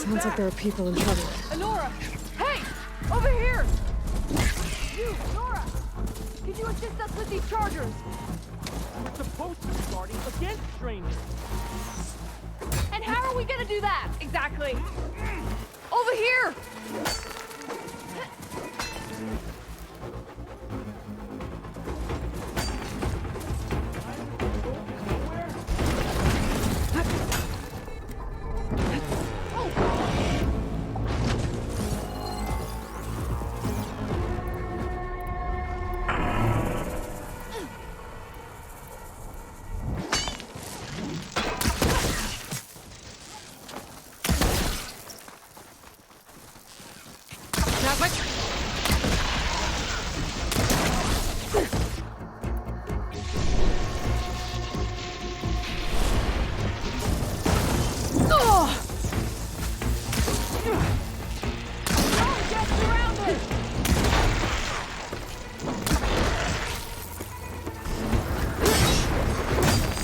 Sounds like there are people in trouble. Nora! Hey! Over here! You, Nora! Can you assist us with these chargers? We're supposed to be guarding against strangers. And how are we gonna do that, exactly? Over here!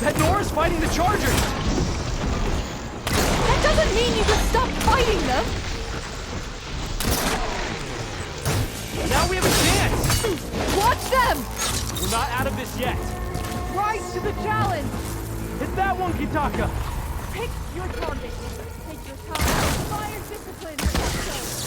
That Nora's fighting the Chargers! That doesn't mean you can stop fighting them! Now we have a chance! Watch them! We're not out of this yet. Rise to the challenge! Hit that one, Kitaka! Pick your target. Take your time. Fire discipline. Let's go.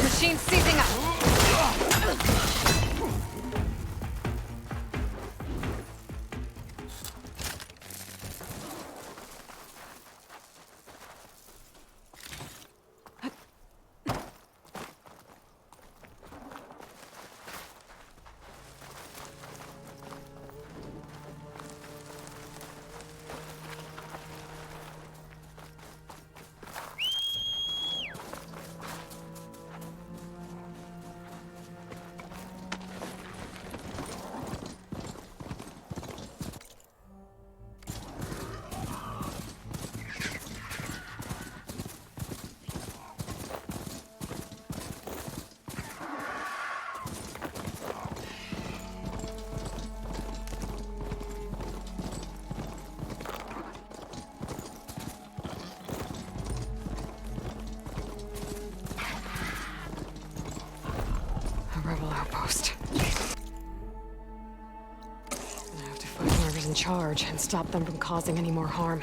Machine seizing up. Rebel outpost. I have to find whoever's in charge and stop them from causing any more harm.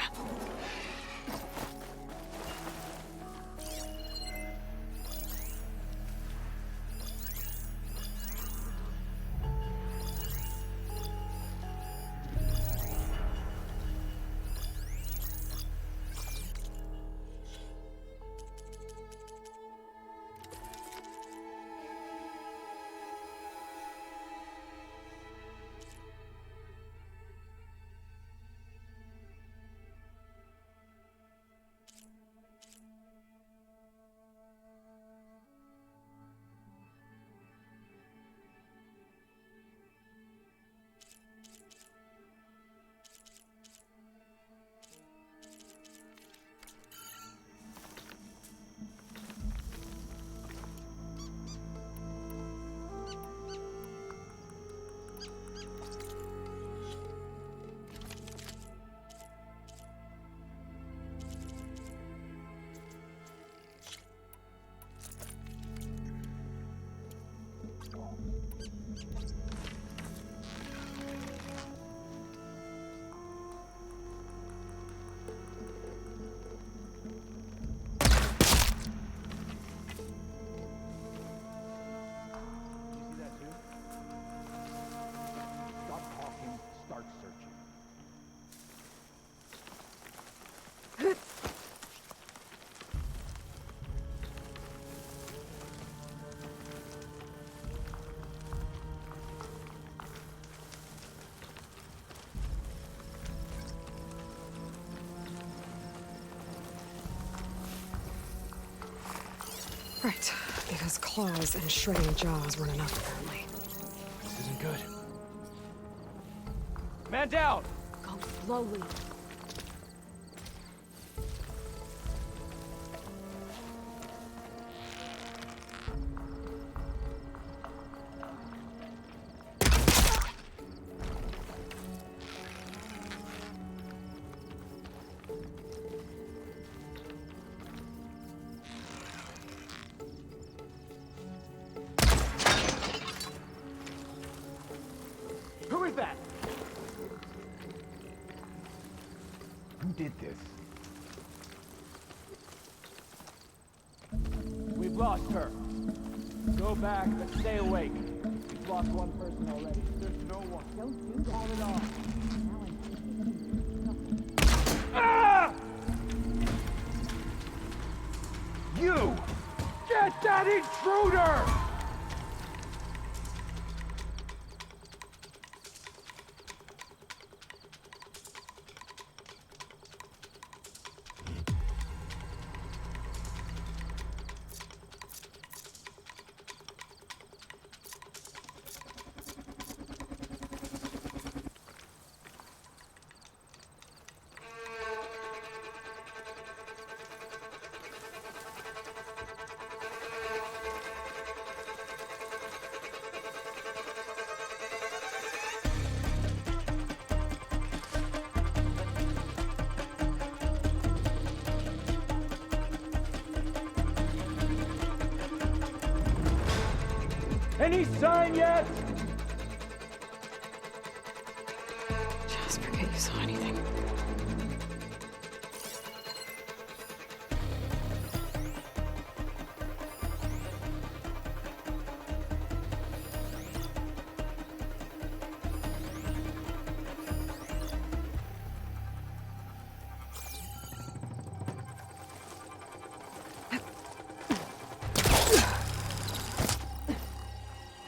Right, because claws and shredding jaws weren't enough apparently. This isn't good. Man down! Go slowly. Who is that? Who did this? We've lost her. Go back, but stay awake. We've lost one person already. There's no one. Don't do that. Call it off. Now Ah! You! Get that intruder! Any sign yet? just forget you saw anything.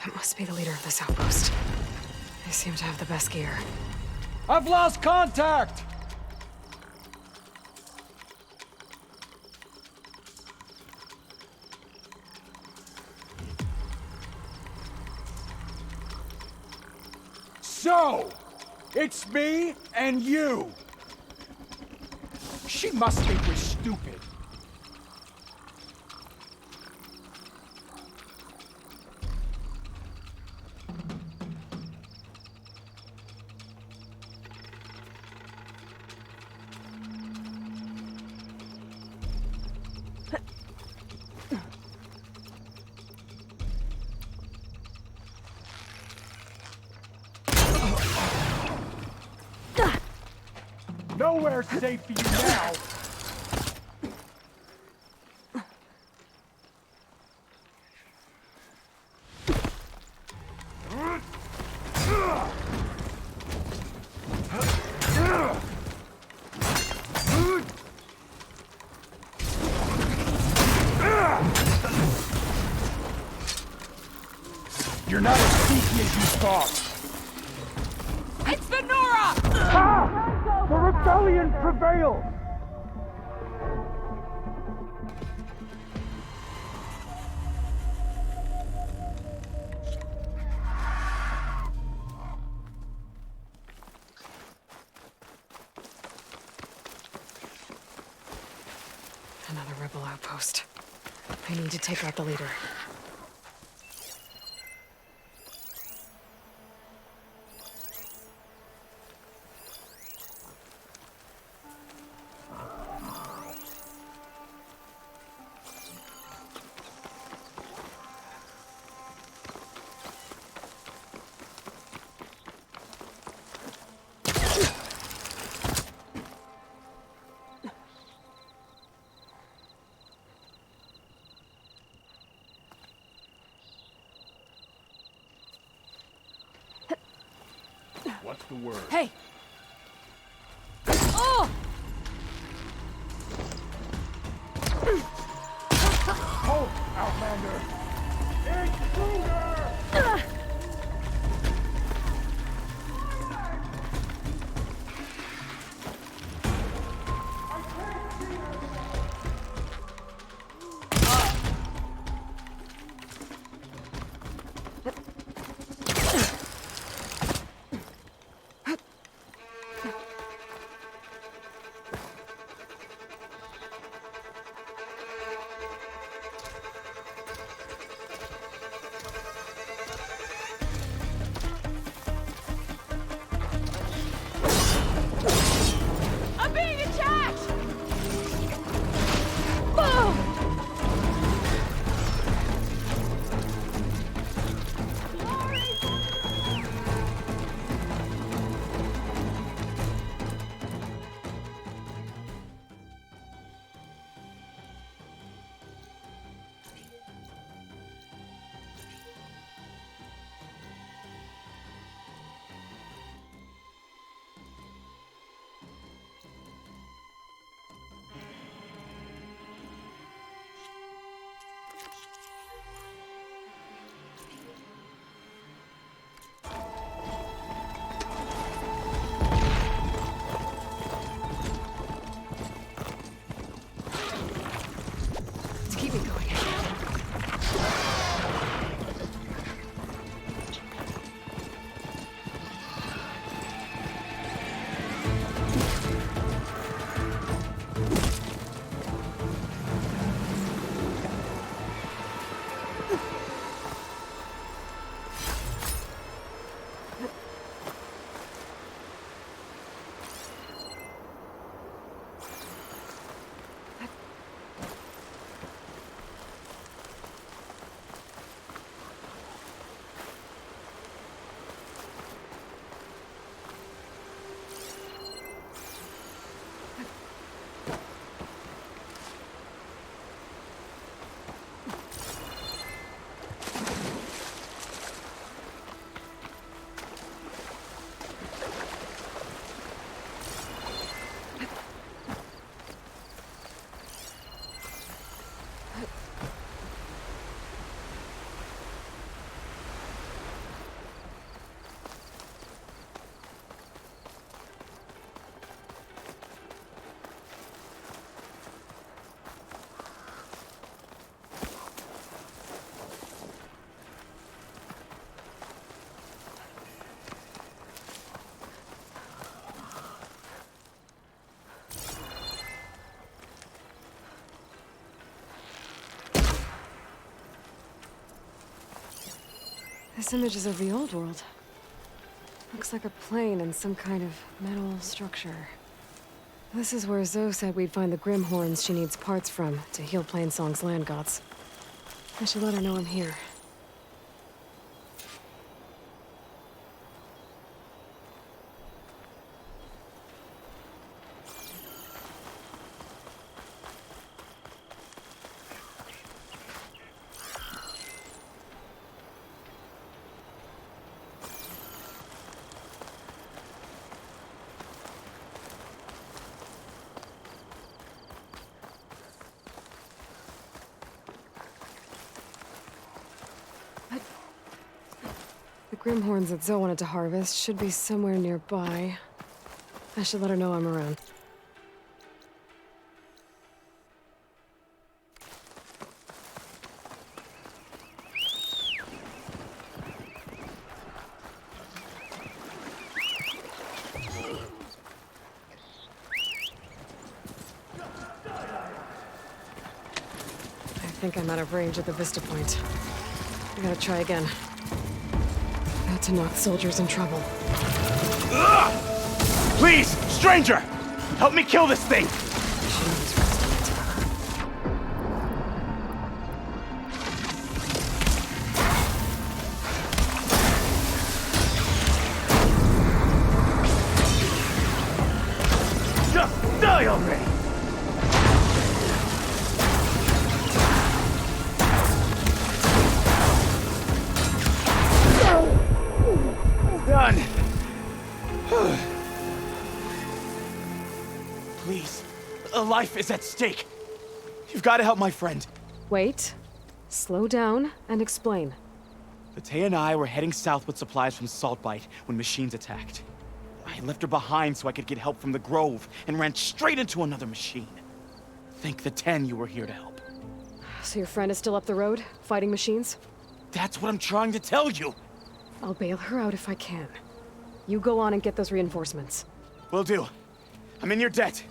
That must be the leader of this outpost. They seem to have the best gear. I've lost contact! So, it's me and you. She must think we're stupid. Nowhere's safe for you now. You're not as sneaky as you thought. It's Venora! Ah! The rebellion prevails! Another rebel outpost. I need to take out the leader. What's the word? Hey! Oh! Halt, Outlander! Intruder! This image is of the old world. Looks like a plane and some kind of metal structure. This is where Zoe said we'd find the Grimhorns she needs parts from to heal Plainsong's land gods. I should let her know I'm here. The Grimhorns that Zoe wanted to harvest should be somewhere nearby. I should let her know I'm around. I think I'm out of range at the Vista Point. I gotta try again. Not to knock soldiers in trouble. Ugh! Please, stranger! Help me kill this thing! Just die already! Done! Please, a life is at stake. You've got to help my friend. Wait. Slow down and explain. Battea and I were heading south with supplies from Saltbite when machines attacked. I left her behind so I could get help from the Grove and ran straight into another machine. Thank the 10 you were here to help. So your friend is still up the road, fighting machines? That's what I'm trying to tell you. I'll bail her out if I can. You go on and get those reinforcements. Will do. I'm in your debt.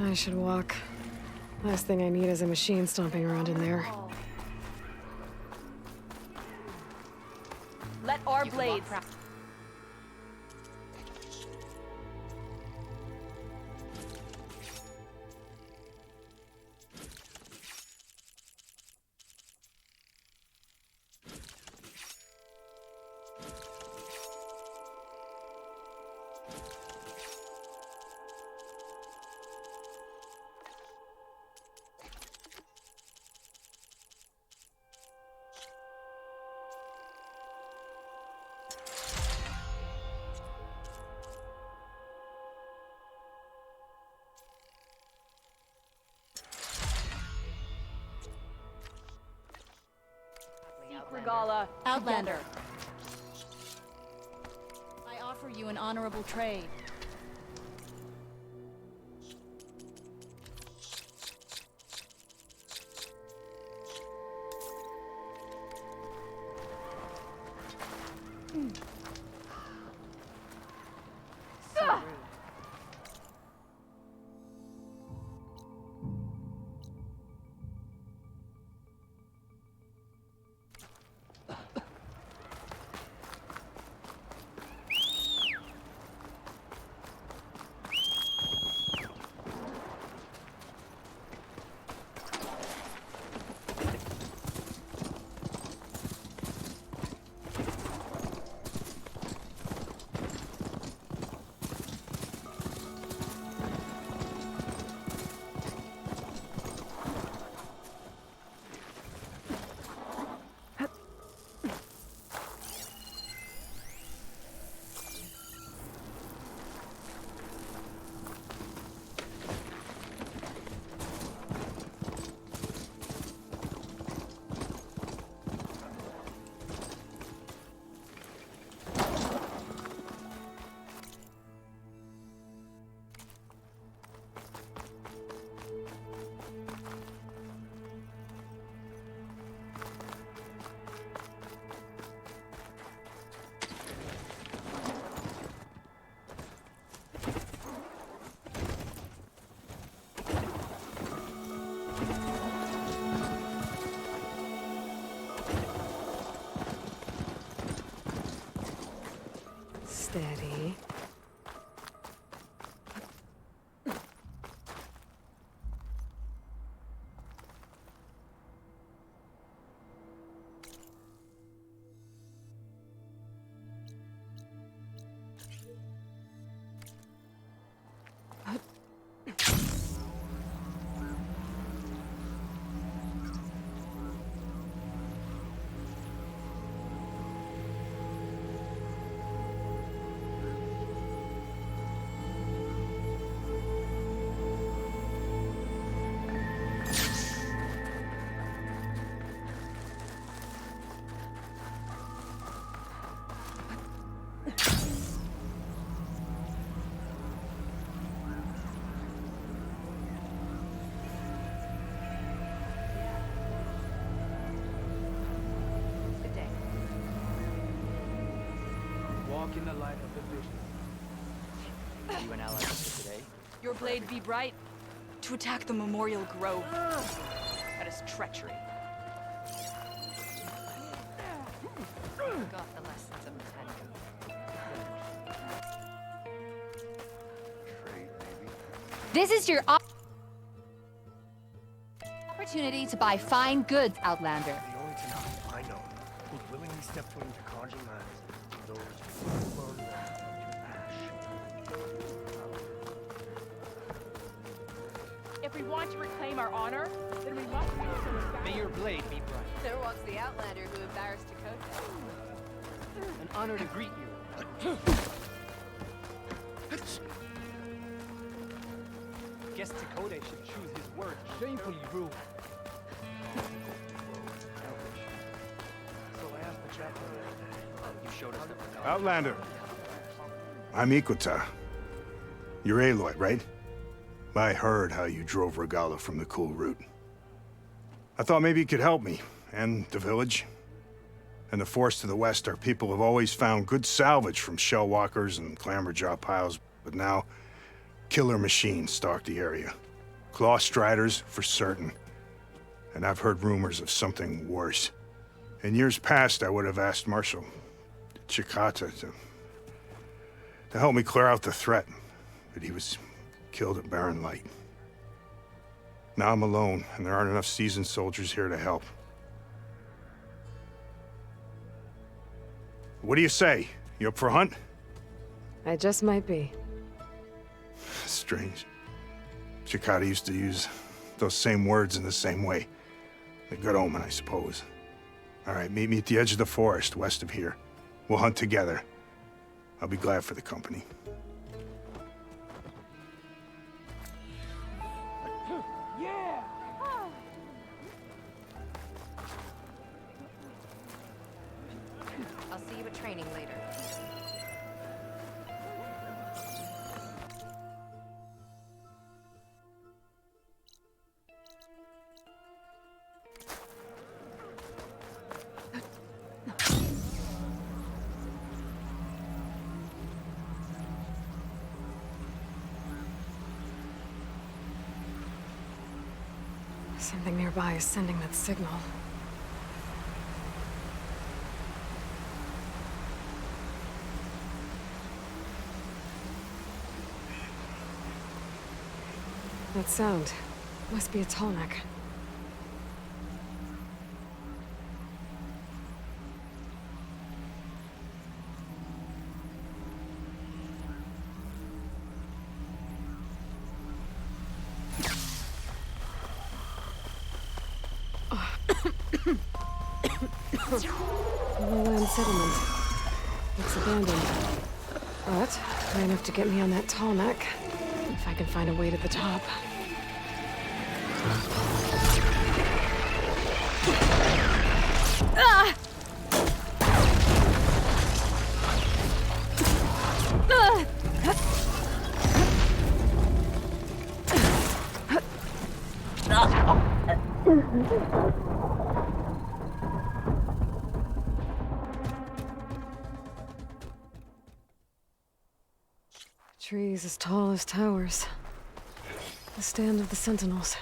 I should walk. Last thing I need is a machine stomping around in there. Let our blades. Regala. Outlander. I offer you an honorable trade. walk in the light of the vision. You and Aloy for today? Your blade be bright. To attack the Memorial Grove. That is treachery. Got the lessons of This is your opportunity to buy fine goods, Outlander. The only Tanakh I know who'd willingly step foot into Khanjan lands are those who burn them to ash. If we want to reclaim our honor, then we must do so with May your blade be bright. There walks the Outlander who embarrassed Dakota. An honor to greet you. Guess Dakota should choose his words. Shamefully rude. So I asked the chaplain. You showed us the Outlander. I'm Ikota. You're Aloy, right? I heard how you drove Regala from the cool route. I thought maybe you could help me, and the village. And the forest to the west, our people have always found good salvage from shell walkers and clamberjaw piles, but now killer machines stalk the area. Claw striders, for certain. And I've heard rumors of something worse. In years past, I would have asked Marshal Chikata to help me clear out the threat, but he was killed at Barren Light. Now I'm alone, and there aren't enough seasoned soldiers here to help. What do you say? You up for a hunt? I just might be. Strange. Chikata used to use those same words in the same way. A good omen, I suppose. All right, meet me at the edge of the forest, west of here. We'll hunt together. I'll be glad for the company. Yeah! I'll see you at training later. Something nearby is sending that signal. That sound must be a tall neck. Lowland settlement. Looks abandoned. But high enough to get me on that tall neck. If I can find a way to the top. Ah! Trees as tall as towers. The stand of the Sentinels.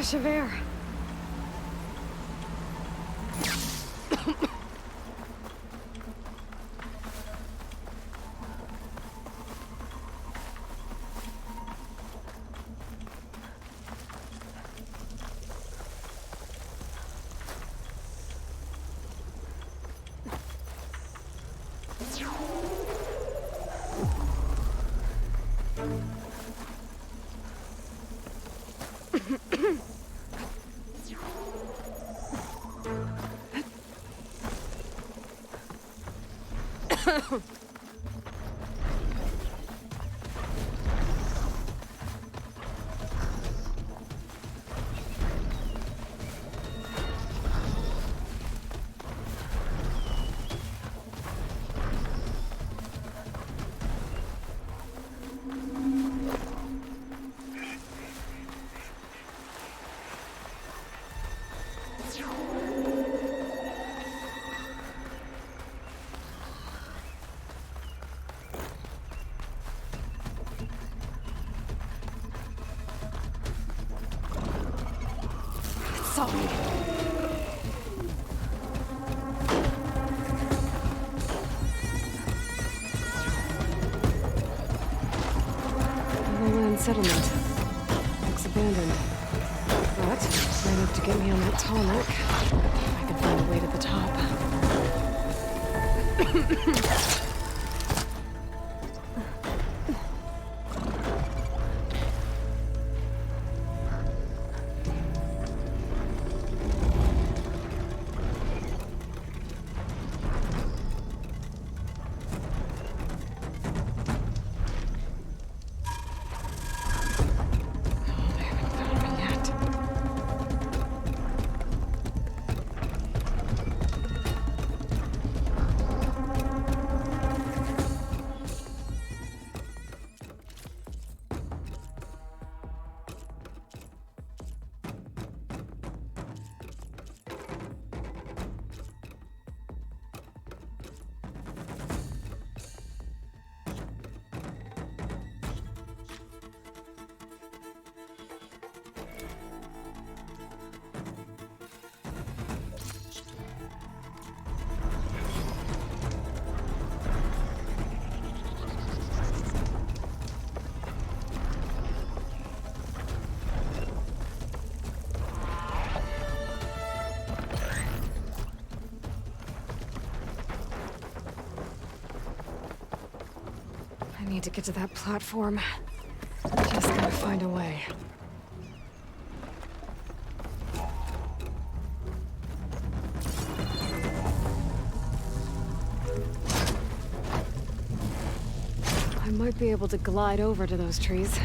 rush of air. Sorry. Lowland settlement. Looks abandoned. But right enough to get me on that tarmac. I can find a way to the top. I need to get to that platform. Just gotta find a way. I might be able to glide over to those trees.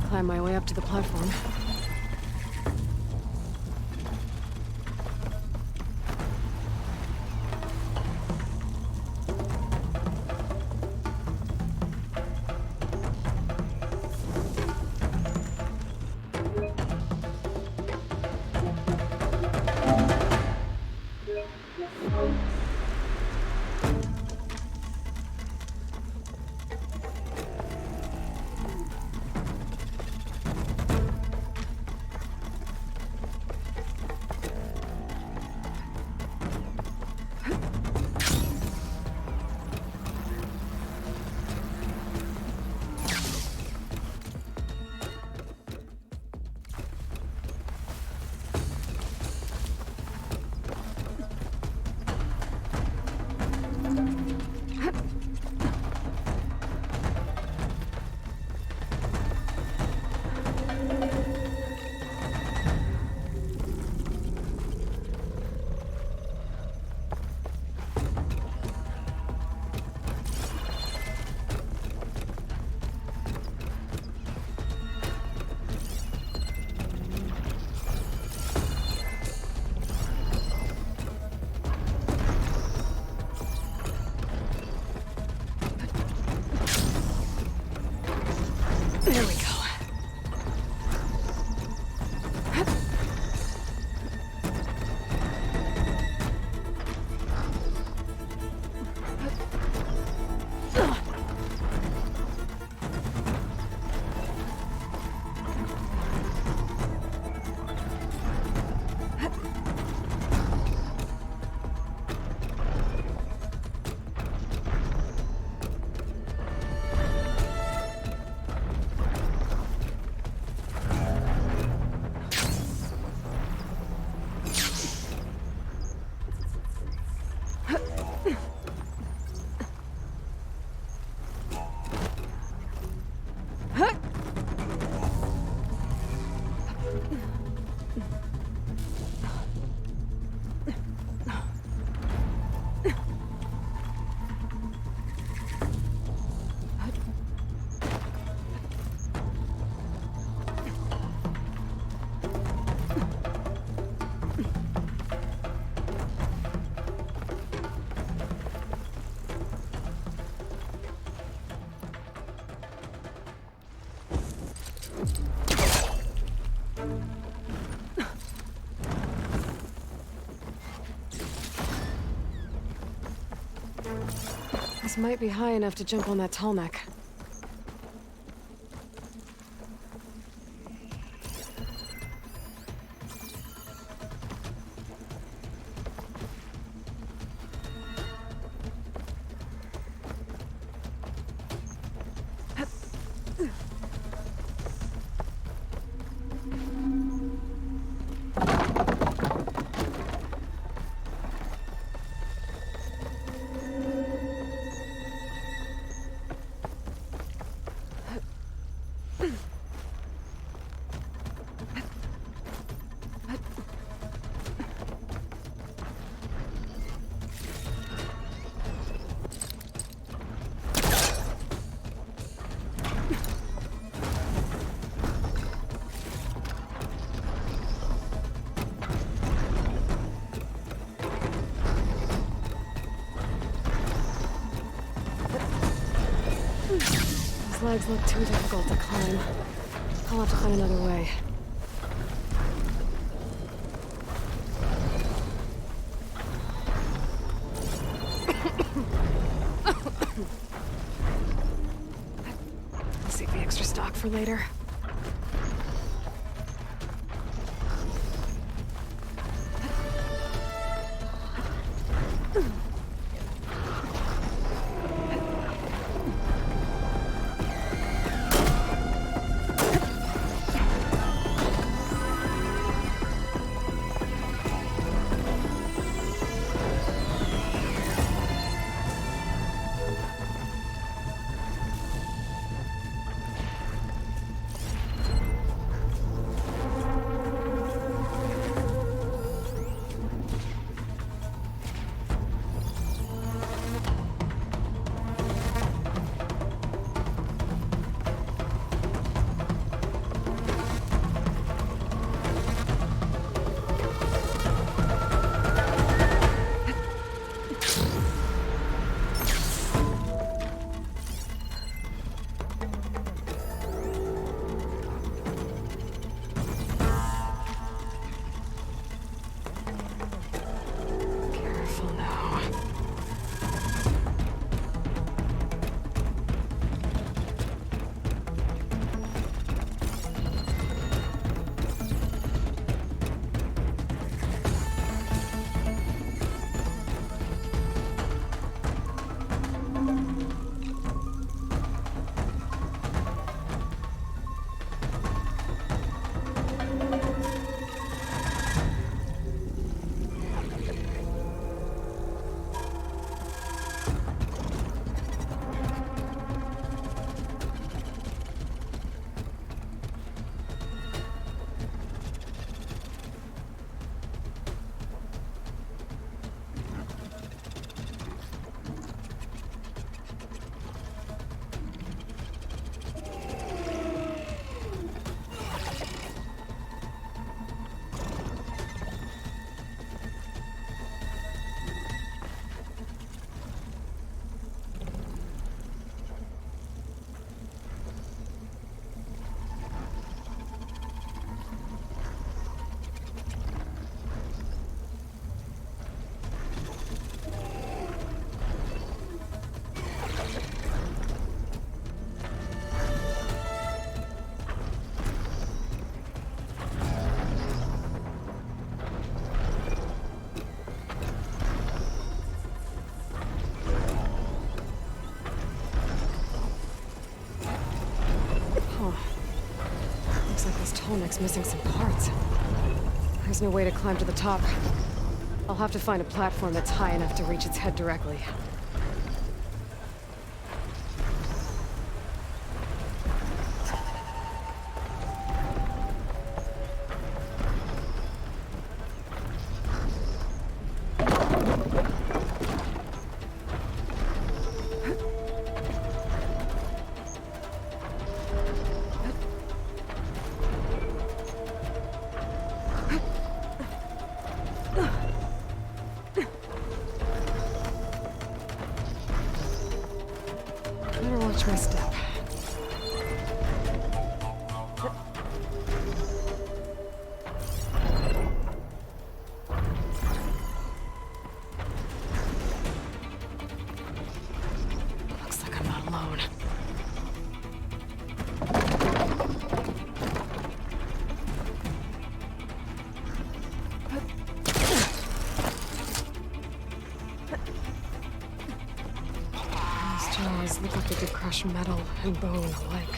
Climb my way up to the platform. This might be high enough to jump on that tall neck. Those legs look too difficult to climb. I'll have to find another way. I'll save the extra stock for later. Neck's missing some parts. There's no way to climb to the top. I'll have to find a platform that's high enough to reach its head directly. Watch my step. jaws look like they could crush metal and bone alike.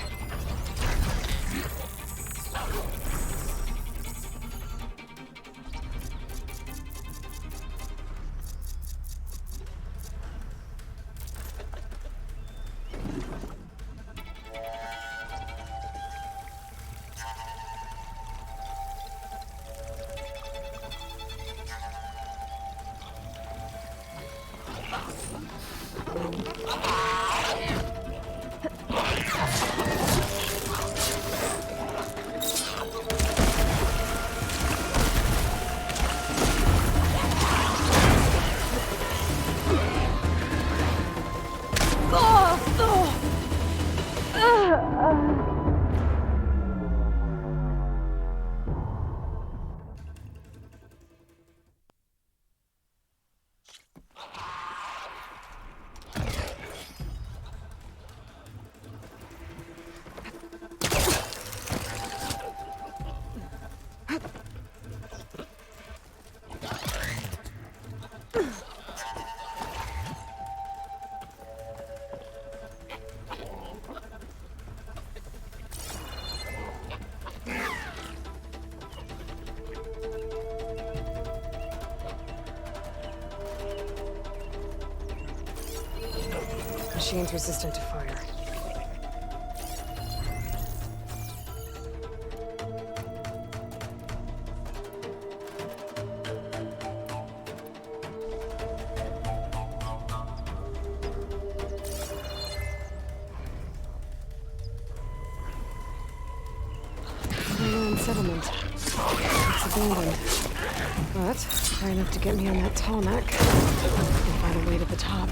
Machine's resistant to fire. Island settlement. It's abandoned. But high enough to get me on that tall neck. And find a way to the top.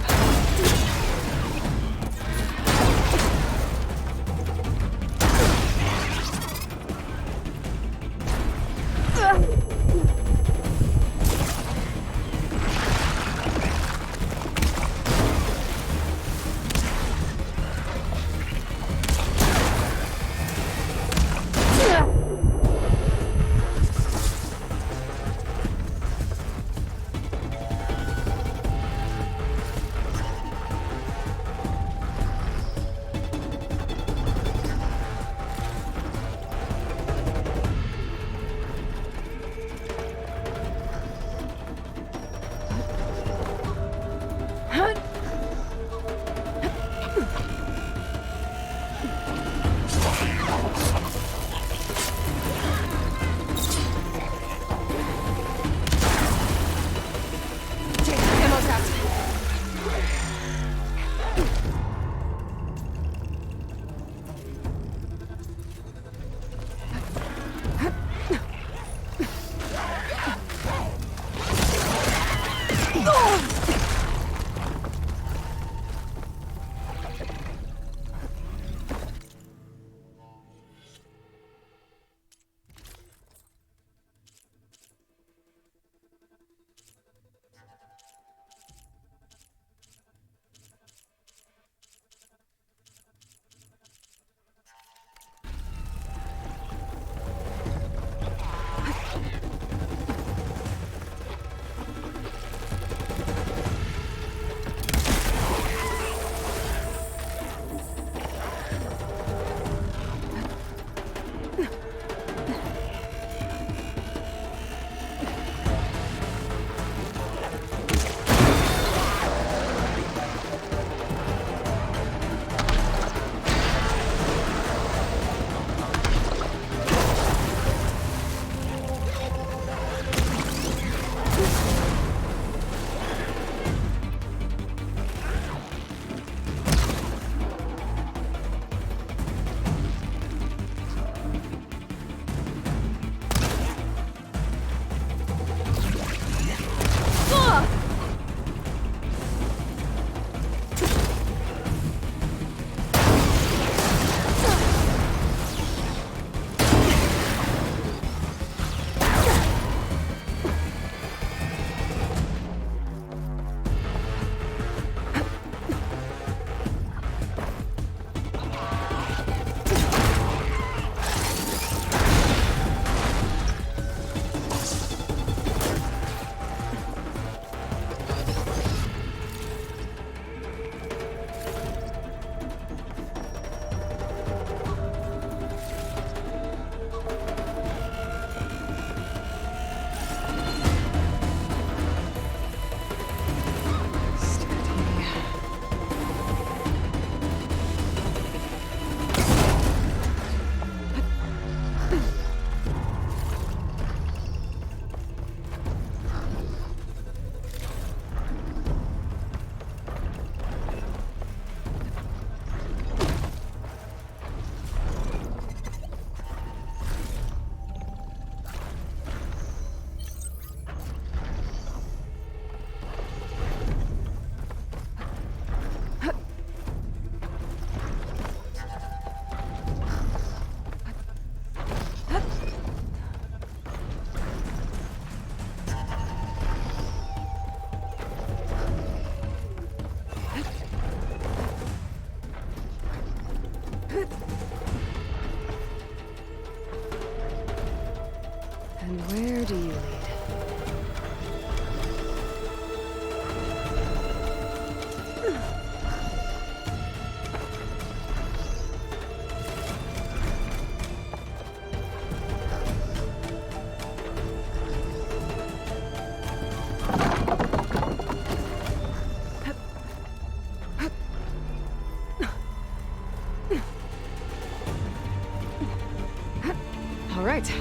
right.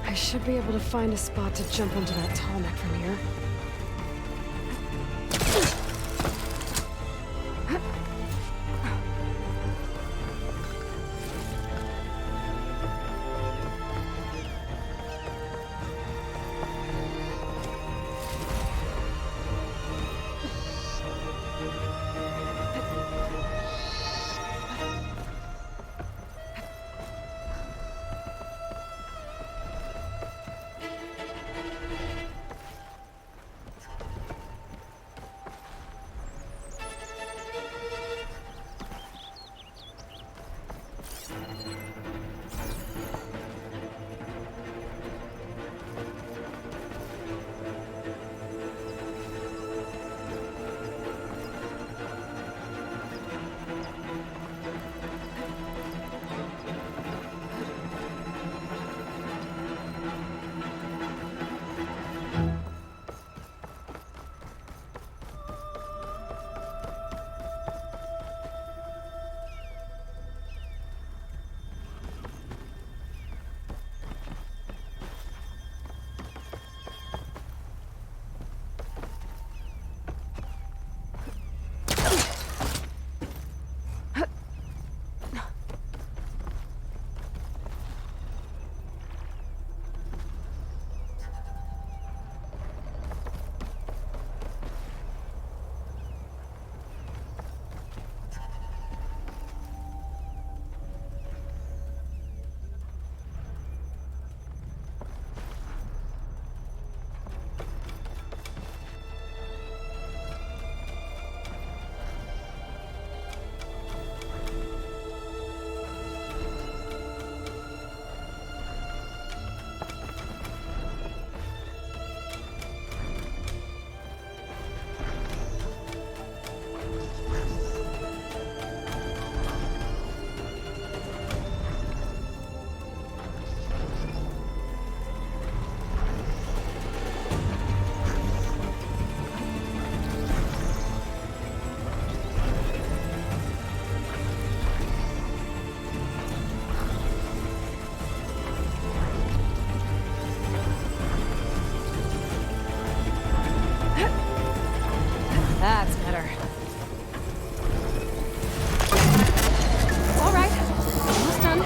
I should be able to find a spot to jump onto that tall neck from here. That's better. All right, almost done.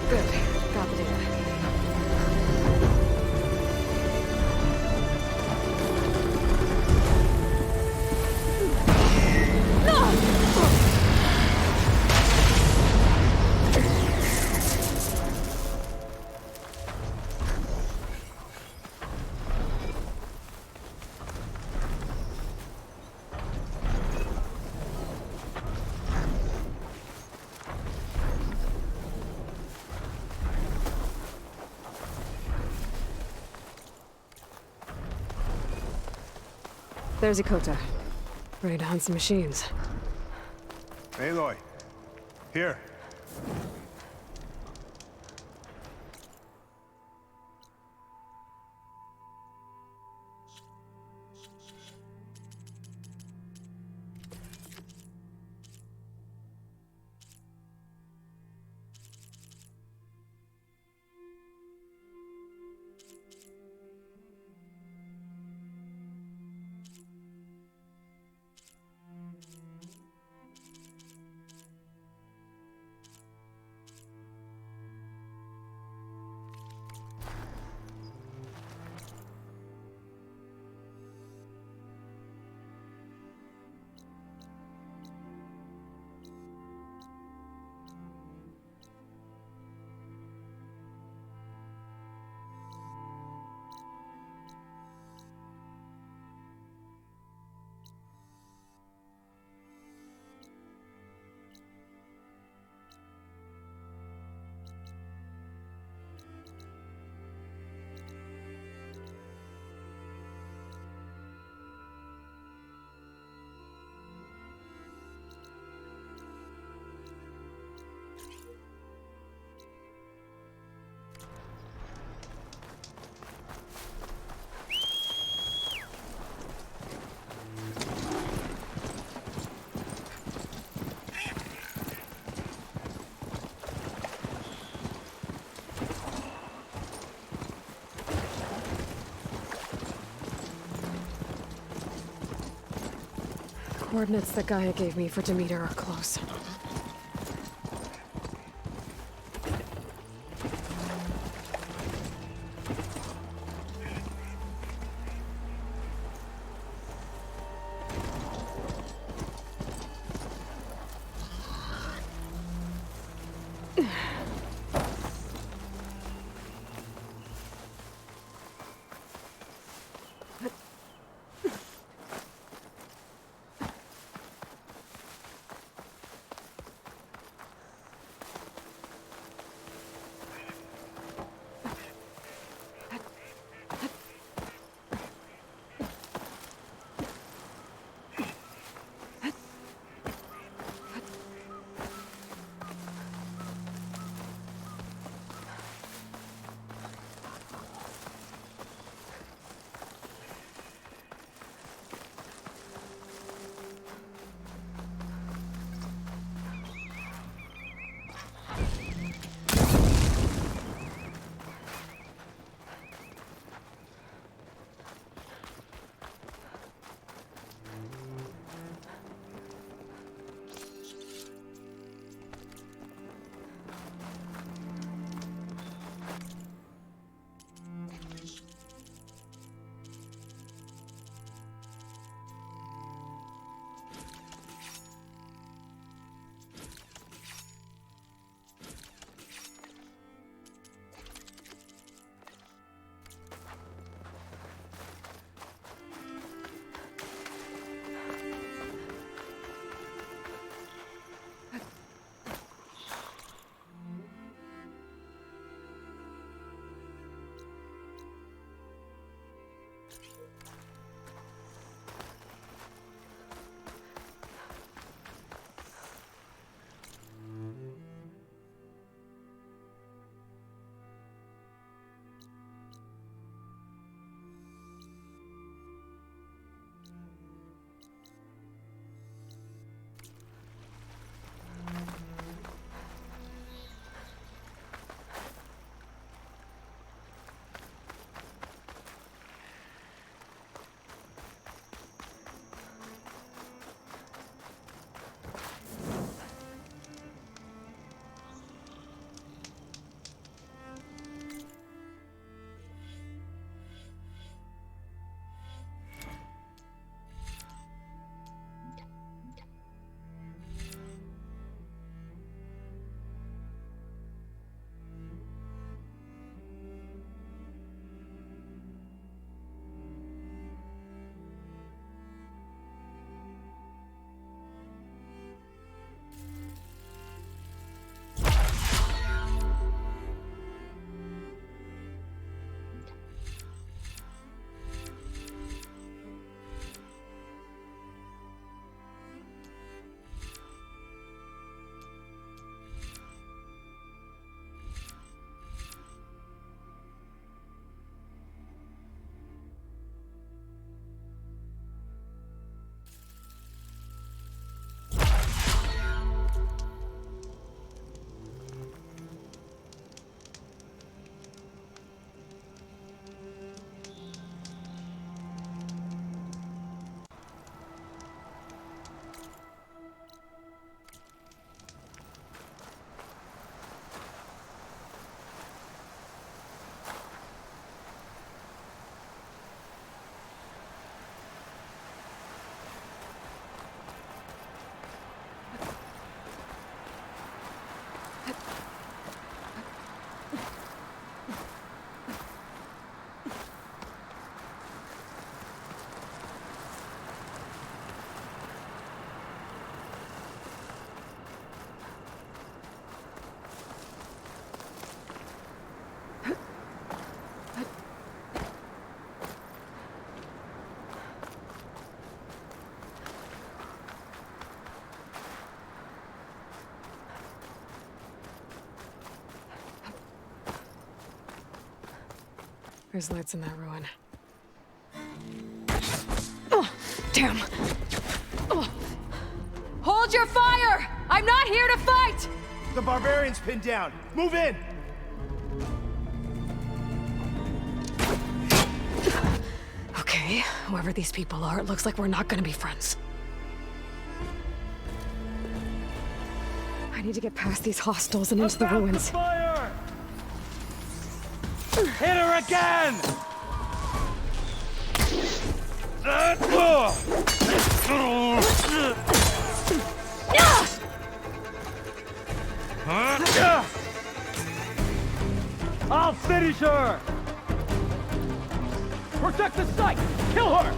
Good, got the data. There's Aloy. Ready to hunt some machines. Aloy. Here. Coordinates that Gaia gave me for Demeter are close. There's lights in that ruin. Oh, damn! Oh. Hold your fire! I'm not here to fight! The barbarian's pinned down. Move in! Okay, whoever these people are, it looks like we're not gonna be friends. I need to get past these hostiles and into the ruins. Fire! Hit her again! I'll finish her! Protect the site! Kill her!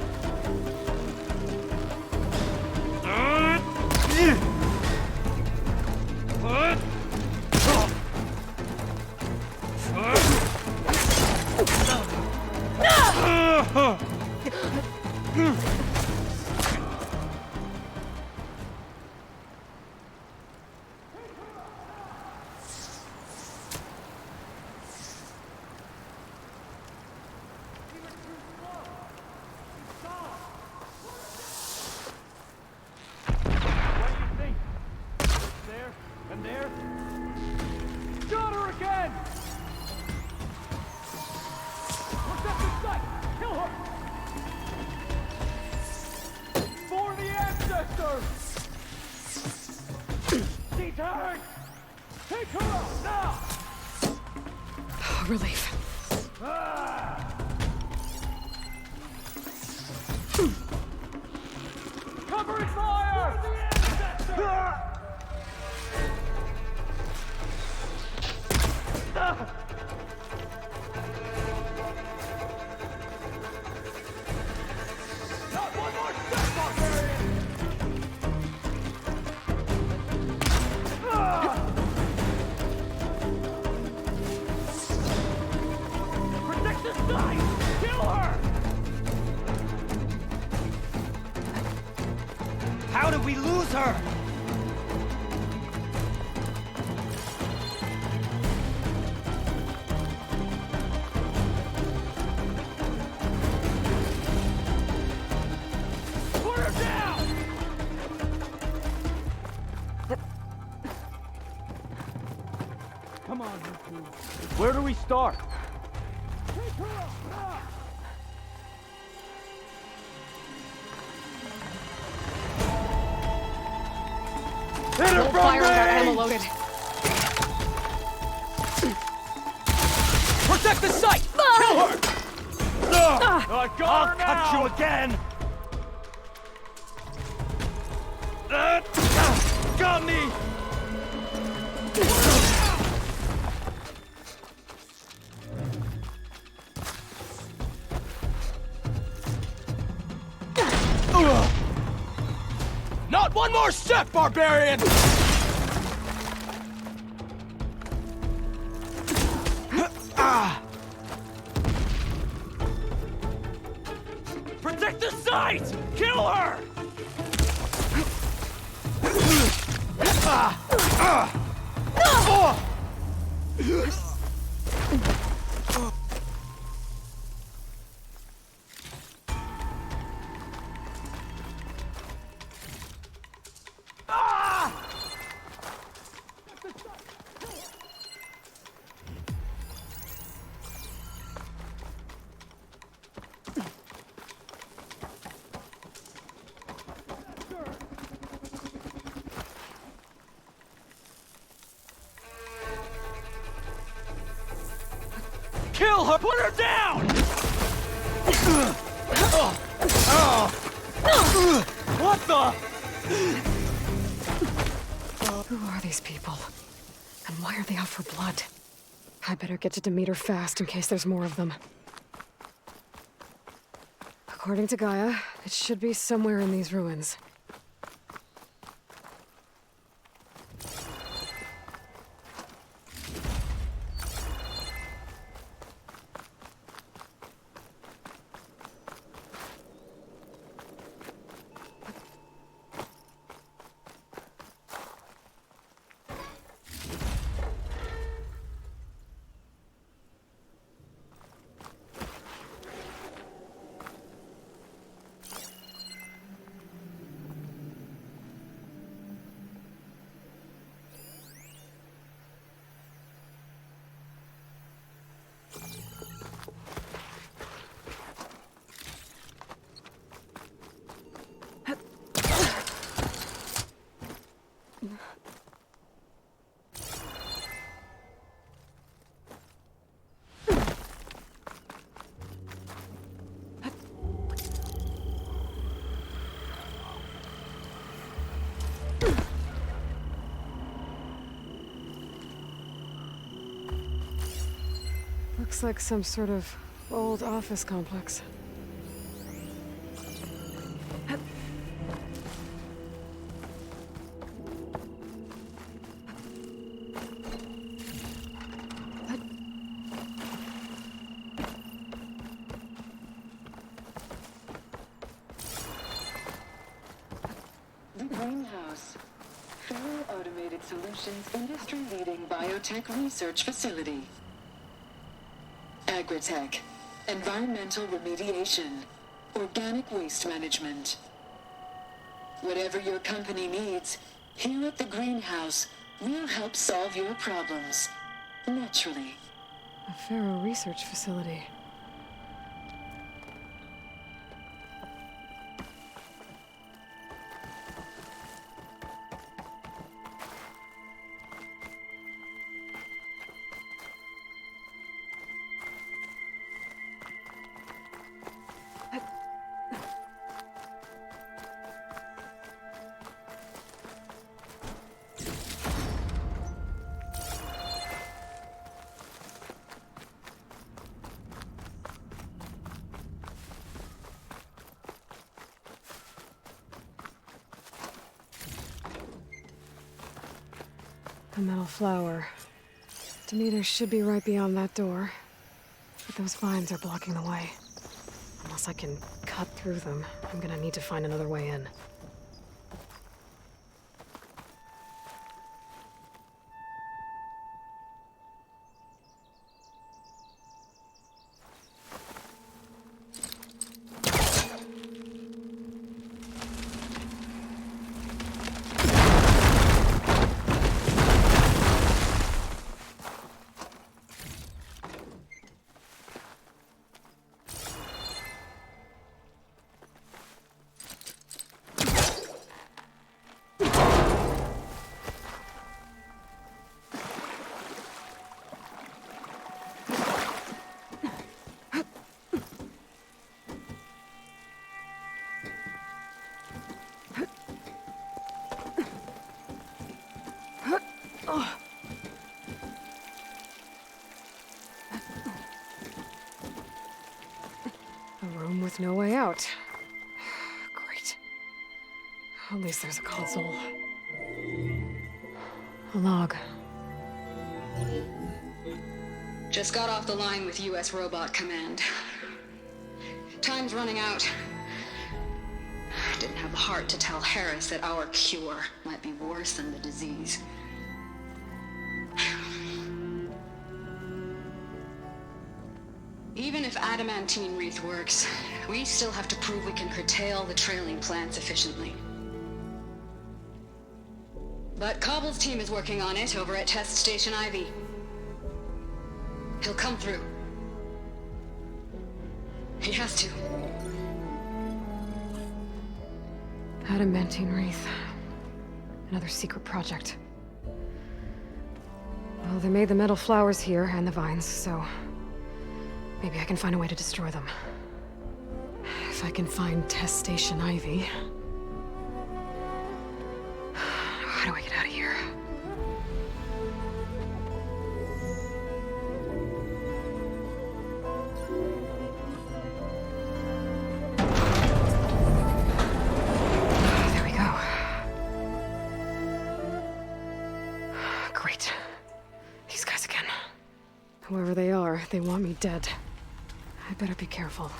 And there. Got her again! Protect the site! Kill her! For the ancestors! She's hurt! Take her out now! Relief. Covering fire! For the ancestors! Not one more step, barbarian! Protect the site! Kill her! How did we lose her? Come on, you two. Where do we start? Take her up now! Hit her from Fire with our range! ammo loaded. Protect the site! Kill her! I'll cut you again! Got me! Not one more step, barbarian! Protect the site! Kill her! Kill her! Put her down! What the? Who are these people? And why are they out for blood? I better get to Demeter fast in case there's more of them. According to Gaia, it should be somewhere in these ruins. Looks like some sort of old office complex. The Greenhouse. Federal Automated Solutions industry-leading biotech research facility. Agritech. Environmental remediation. Organic waste management. Whatever your company needs, here at the Greenhouse, we'll help solve your problems. Naturally. A Faro research facility. A metal flower. Demeters should be right beyond that door. But those vines are blocking the way. Unless I can cut through them, I'm gonna need to find another way in. A room with no way out. Great. At least there's a console. A log. Just got off the line with U.S. Robot Command. Time's running out. Didn't have the heart to tell Harris that our cure might be worse than the disease. Even if adamantine wreath works, we still have to prove we can curtail the trailing plants efficiently. But Cobble's team is working on it over at Test Station Ivy. He'll come through. He has to. Adamantine wreath. Another secret project. Well, they made the metal flowers here and the vines, so maybe I can find a way to destroy them. If I can find Test Station Ivy. How do I get out of here? There we go. Great. These guys again. Whoever they are, they want me dead. I better be careful.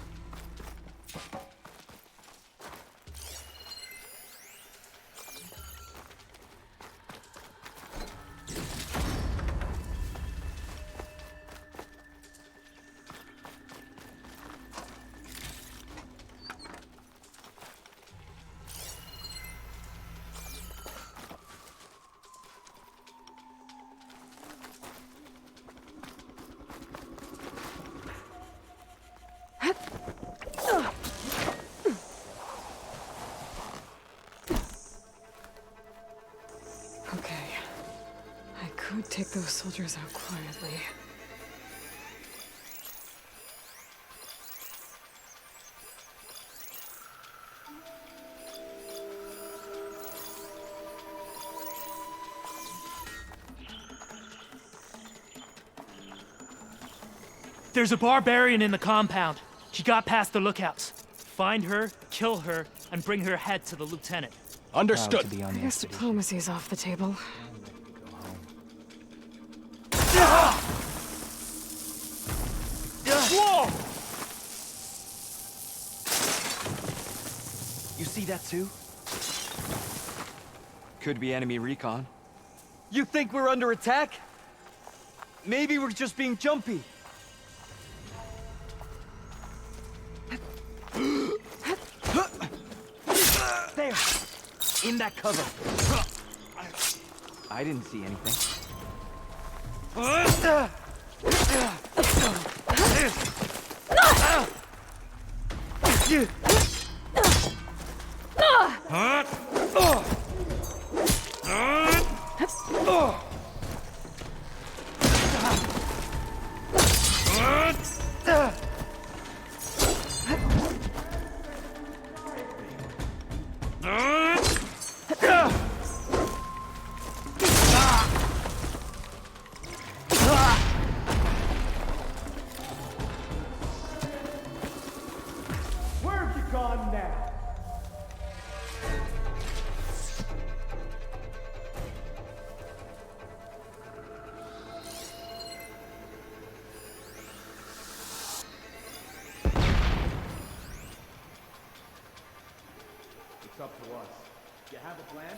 Okay. I could take those soldiers out quietly. There's a barbarian in the compound. She got past the lookouts. Find her, kill her, and bring her head to the lieutenant. Understood. I guess diplomacy's off the table. Whoa! You see that too? Could be enemy recon. You think we're under attack? Maybe we're just being jumpy. There! In that cover. I didn't see anything. Where have you gone now? It's up to us. You have a plan?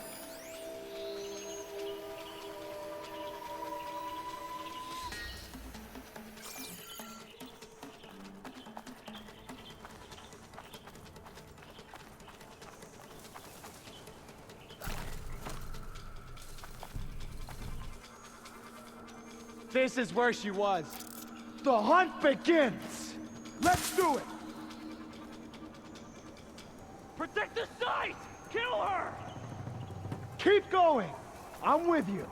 This is where she was. The hunt begins. Let's do it. Protect the site! Kill her! Keep going. I'm with you.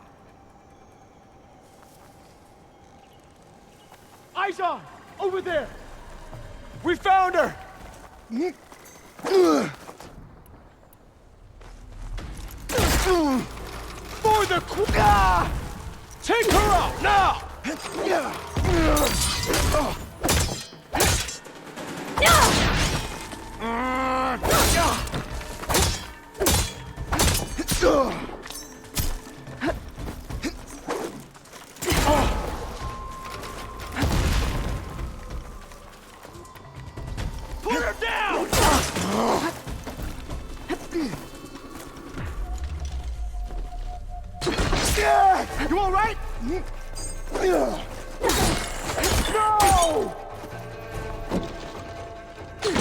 Eyes on! Over there! We found her! For the Take her out, now! Put her down! You all right? No!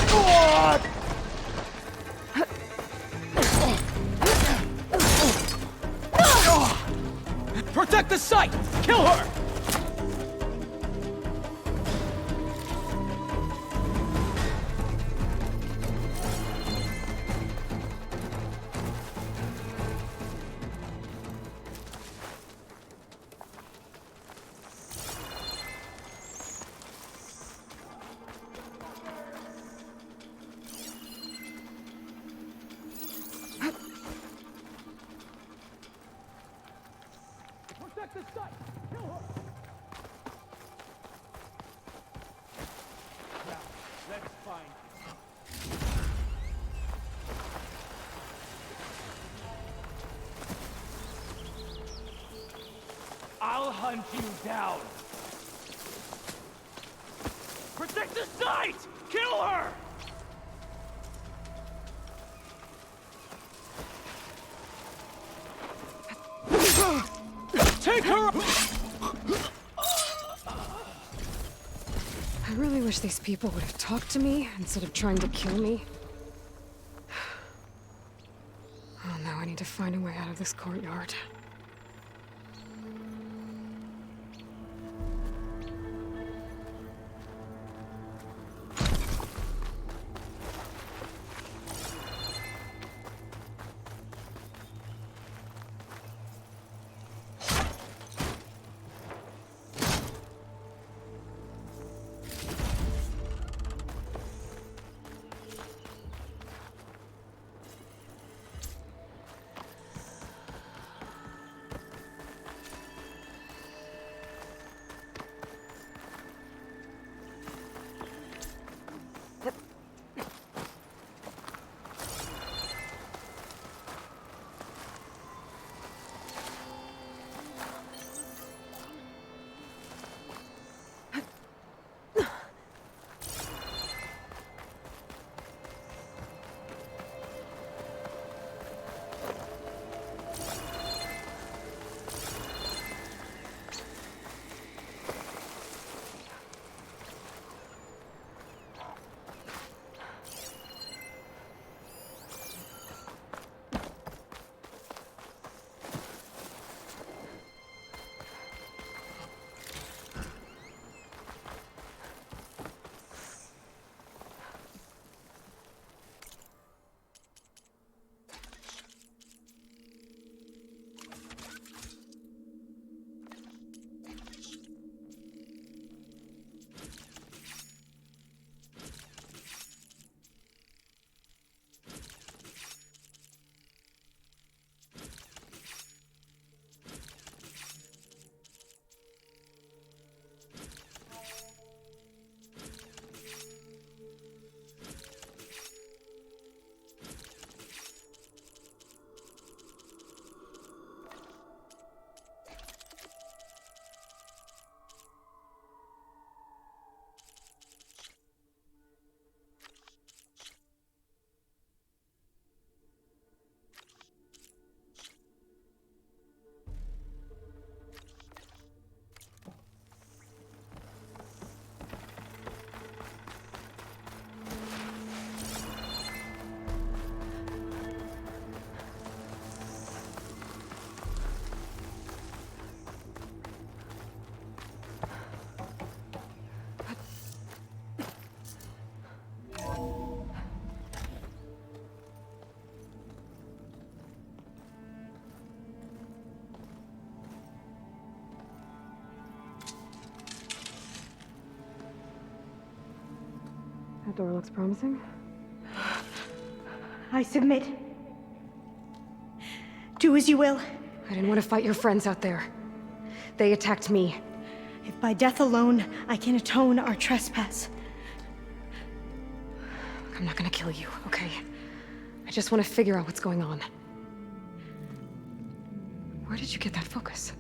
God! Protect the site! Kill her! Protect the site! Kill her! Now, let's find her. I'll hunt you down! Protect the site! Kill her! Take her! I really wish these people would have talked to me instead of trying to kill me. Oh, now I need to find a way out of this courtyard. That door looks promising. I submit. Do as you will. I didn't want to fight your friends out there. They attacked me. If by death alone I can atone our trespass. I'm not gonna kill you, okay? I just want to figure out what's going on. Where did you get that focus?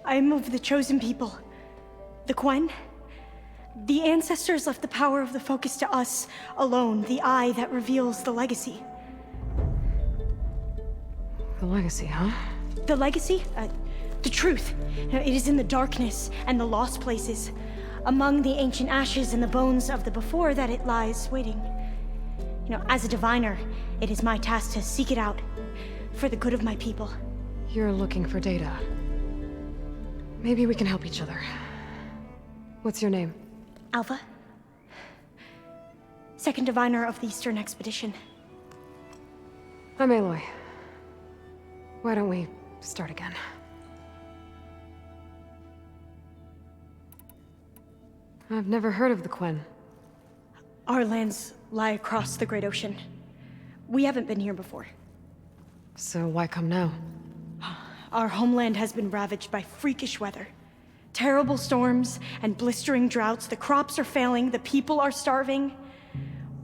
I'm of the chosen people. The Quen. The ancestors left the power of the focus to us alone, the eye that reveals the legacy. The legacy, huh? The legacy? The truth. It is in the darkness and the lost places, among the ancient ashes and the bones of the before that it lies waiting. As a diviner, it is my task to seek it out, for the good of my people. You're looking for data. Maybe we can help each other. What's your name? Alpha. Second diviner of the Eastern Expedition. I'm Aloy. Why don't we start again? I've never heard of the Quen. Our lands lie across the Great Ocean. We haven't been here before. So why come now? Our homeland has been ravaged by freakish weather. Terrible storms and blistering droughts. The crops are failing, the people are starving.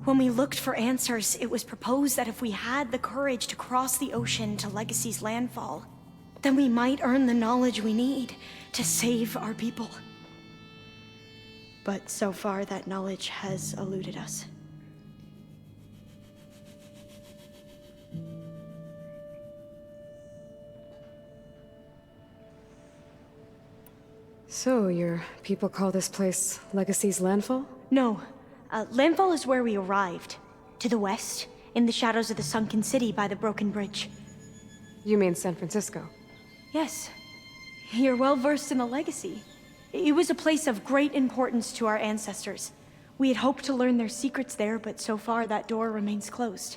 When we looked for answers, it was proposed that if we had the courage to cross the ocean to Legacy's landfall, then we might earn the knowledge we need to save our people. But so far, that knowledge has eluded us. So, your people call this place Legacy's landfall? No. Landfall is where we arrived. To the west, in the shadows of the sunken city by the broken bridge. You mean San Francisco? Yes. You're well versed in the Legacy. It was a place of great importance to our ancestors. We had hoped to learn their secrets there, but so far that door remains closed.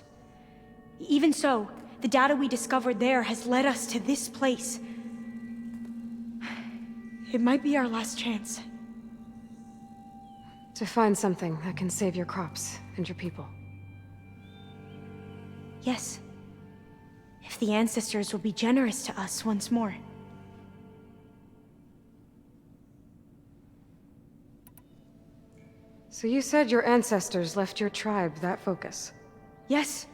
Even so, the data we discovered there has led us to this place. It might be our last chance. To find something that can save your crops and your people. Yes. If the ancestors will be generous to us once more. So you said your ancestors left your tribe that focus? Yes.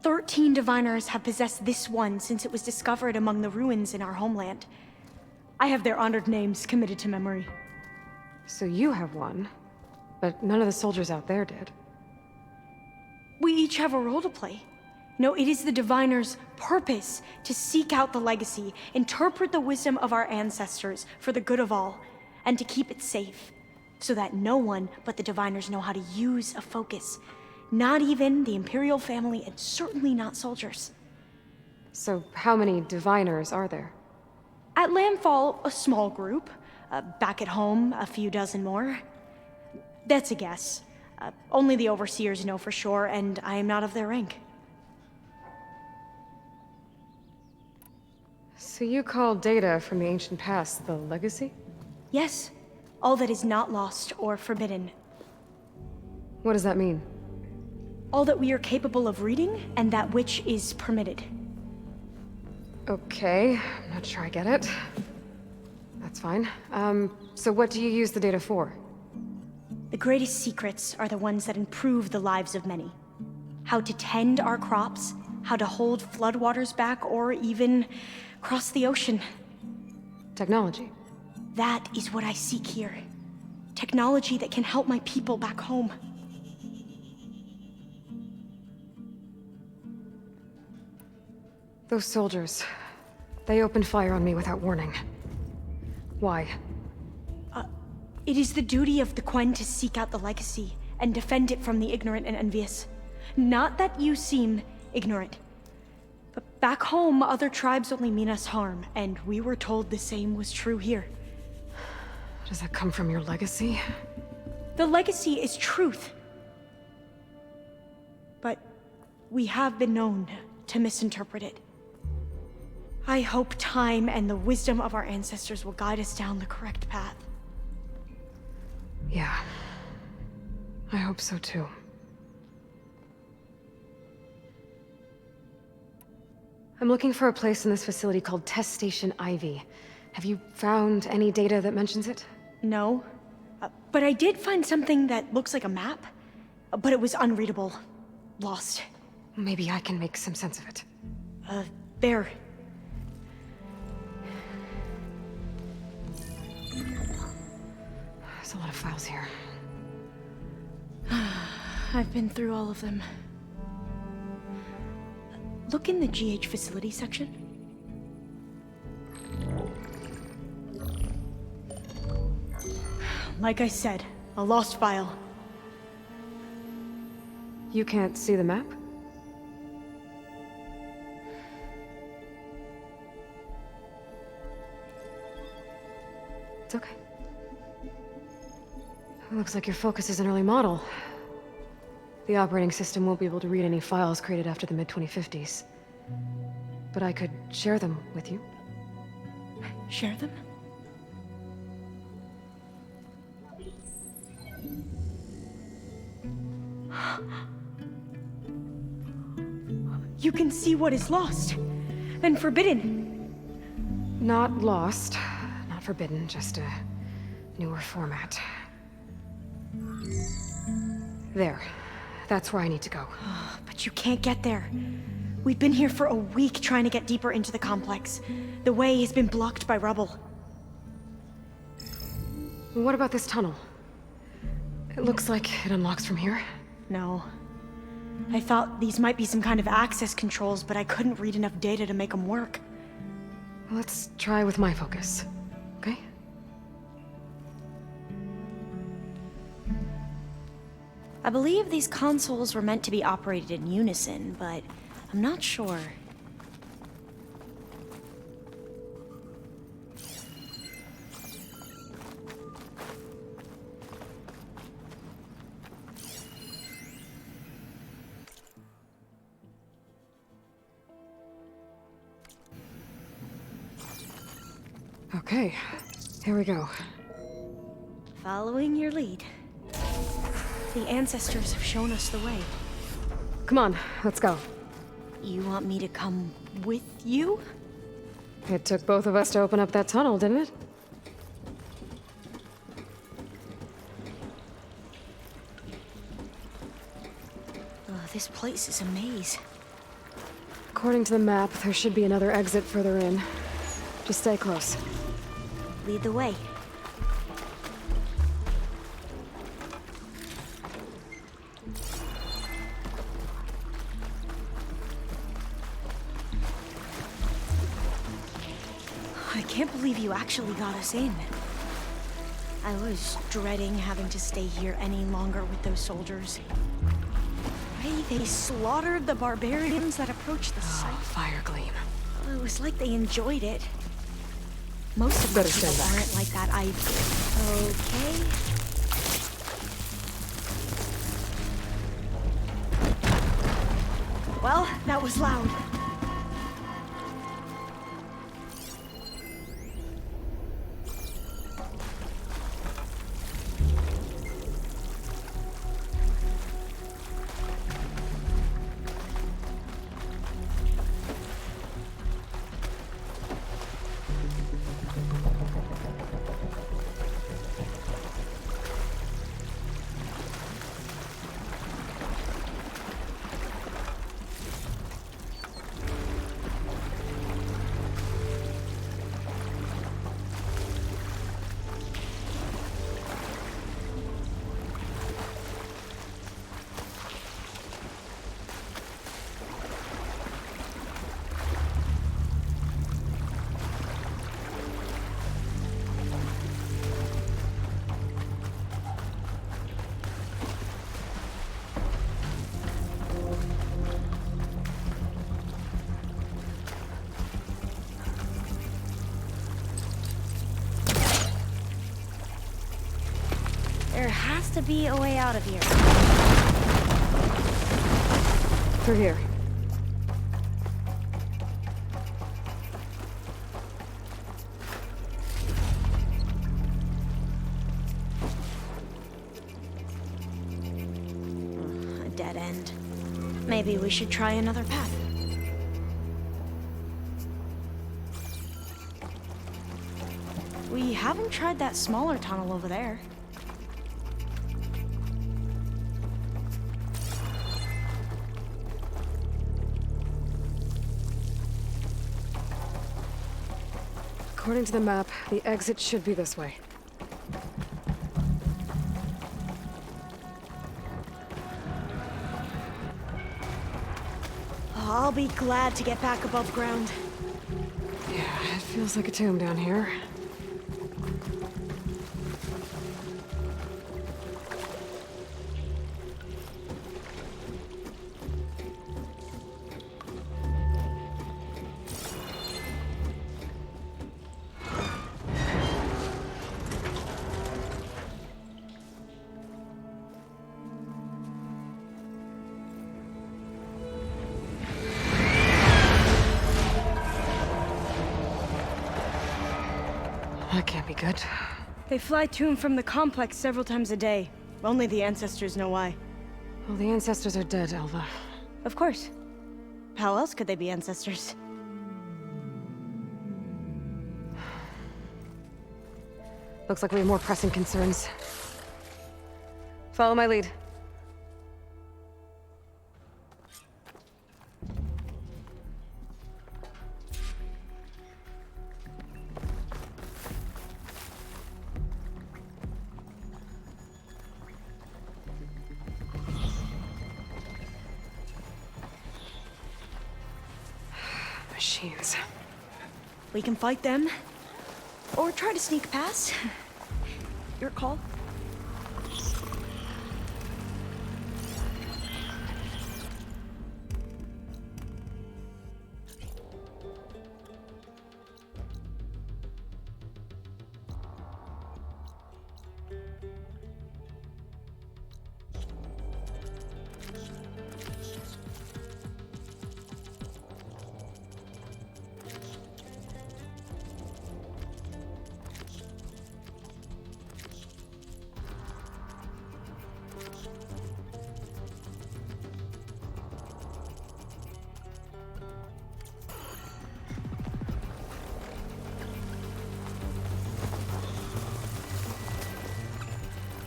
13 diviners have possessed this one since it was discovered among the ruins in our homeland. I have their honored names committed to memory. So you have one, but none of the soldiers out there did. We each have a role to play. No, it is the diviner's purpose to seek out the legacy, interpret the wisdom of our ancestors for the good of all, and to keep it safe, so that no one but the diviners know how to use a focus. Not even the Imperial family, and certainly not soldiers. So how many diviners are there? At landfall, a small group. Back at home, a few dozen more. That's a guess. Only the overseers know for sure, and I am not of their rank. So you call data from the ancient past the legacy? Yes. All that is not lost or forbidden. What does that mean? All that we are capable of reading, and that which is permitted. Okay, I'm not sure I get it. That's fine. So what do you use the data for? The greatest secrets are the ones that improve the lives of many. How to tend our crops, how to hold floodwaters back, or even cross the ocean. Technology. That is what I seek here. Technology that can help my people back home. Those soldiers, they opened fire on me without warning. Why? It is the duty of the Quen to seek out the legacy and defend it from the ignorant and envious. Not that you seem ignorant. But back home, other tribes only mean us harm, and we were told the same was true here. Does that come from your legacy? The legacy is truth. But we have been known to misinterpret it. I hope time and the wisdom of our ancestors will guide us down the correct path. Yeah. I hope so too. I'm looking for a place in this facility called Test Station Ivy. Have you found any data that mentions it? No. But I did find something that looks like a map. But it was unreadable. Lost. Maybe I can make some sense of it. There. There's a lot of files here. I've been through all of them. Look in the GH facility section. Like I said, a lost file. You can't see the map? It's okay. It looks like your focus is an early model. The operating system won't be able to read any files created after the mid-2050s. But I could share them with you. Share them? You can see what is lost and forbidden. Not lost, not forbidden, just a newer format. There. That's where I need to go. But you can't get there. We've been here for a week trying to get deeper into the complex. The way has been blocked by rubble. What about this tunnel? It looks like it unlocks from here. No. I thought these might be some kind of access controls, but I couldn't read enough data to make them work. Let's try with my focus, okay? I believe these consoles were meant to be operated in unison, but I'm not sure. Okay, here we go. Following your lead. The ancestors have shown us the way. Come on, let's go. You want me to come with you? It took both of us to open up that tunnel, didn't it? This place is a maze. According to the map, there should be another exit further in. Just stay close. Lead the way. I can't believe you actually got us in. I was dreading having to stay here any longer with those soldiers. They slaughtered the barbarians that approached the site. Fire gleam. It was like they enjoyed it. Most of the people aren't like that either. Okay. Well, that was loud. There has to be a way out of here. Through here. end. Maybe we should try another path. We haven't tried that smaller tunnel over there. According to the map, the exit should be this way. I'll be glad to get back above ground. Yeah, it feels like a tomb down here. That can't be good. They fly to and from the complex several times a day. Only the ancestors know why. Well, the ancestors are dead, Alva. Of course. How else could they be ancestors? Looks like we have more pressing concerns. Follow my lead. Machines. We can fight them, or try to sneak past. Your call.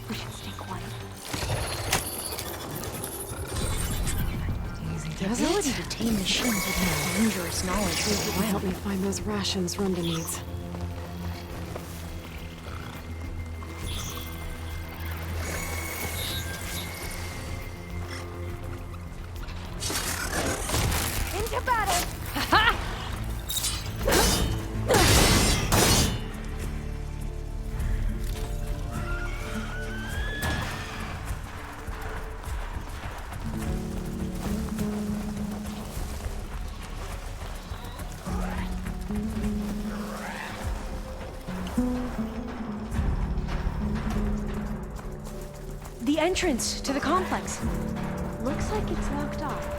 We should stay quiet. The ability to tame machines with more dangerous knowledge Will help me find those rations Rumda needs. Into battle! The entrance to the complex. Looks like it's locked off.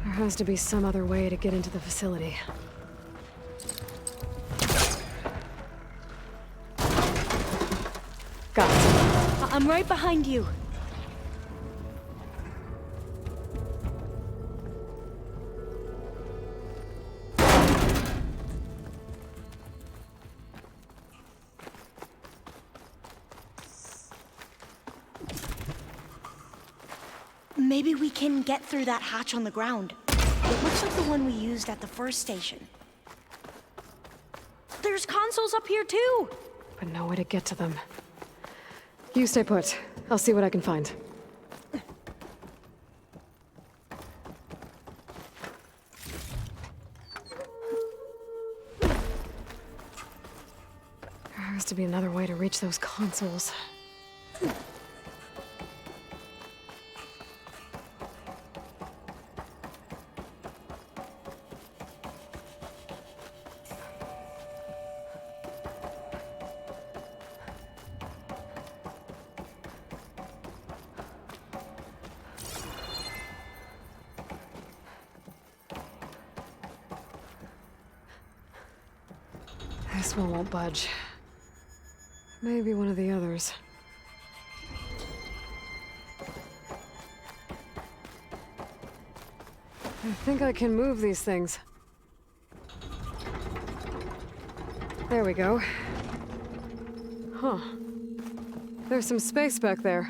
There has to be some other way to get into the facility. Got it. I'm right behind you. Maybe we can get through that hatch on the ground. It looks like the one we used at the first station. There's consoles up here too! But no way to get to them. You stay put. I'll see what I can find. There has to be another way to reach those consoles. This one won't budge. Maybe one of the others. I think I can move these things. There we go. Huh. There's some space back there.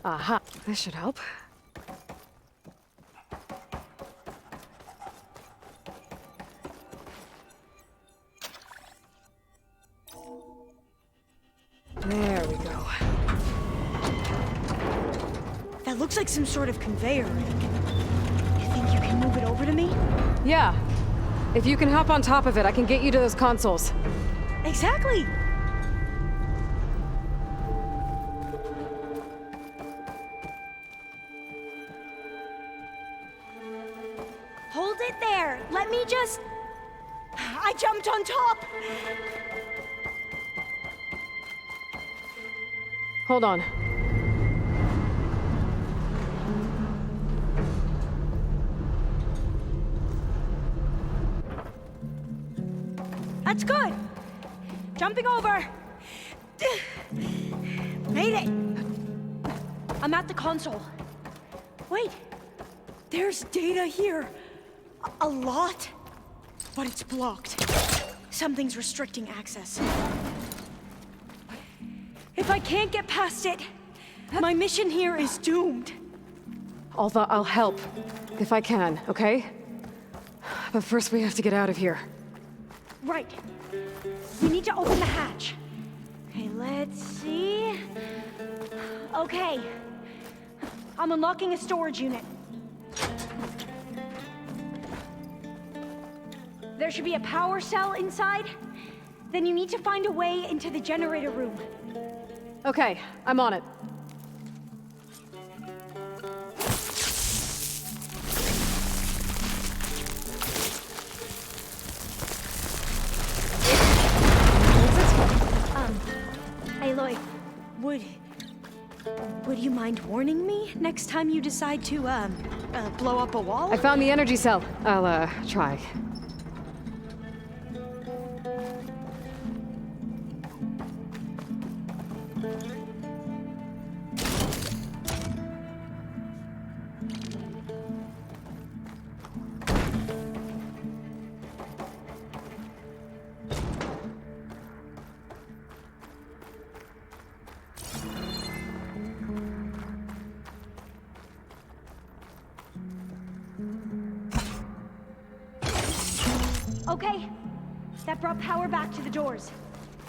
Aha, this should help. There we go. That looks like some sort of conveyor rig. You think you can move it over to me? Yeah. If you can hop on top of it, I can get you to those consoles. Exactly! Hold it there! Let me just... I jumped on top! Hold on. That's good! Jumping over! Made it! I'm at the console. Wait! There's data here! A lot? But it's blocked. Something's restricting access. If I can't get past it, my mission here is doomed. Although I'll help, if I can, okay? But first we have to get out of here. Right. We need to open the hatch. Okay, let's see. Okay. I'm unlocking a storage unit. There should be a power cell inside. Then you need to find a way into the generator room. Okay, I'm on it. Aloy, would you mind warning me next time you decide to, blow up a wall? I found the energy cell. I'll, try. Okay, that brought power back to the doors.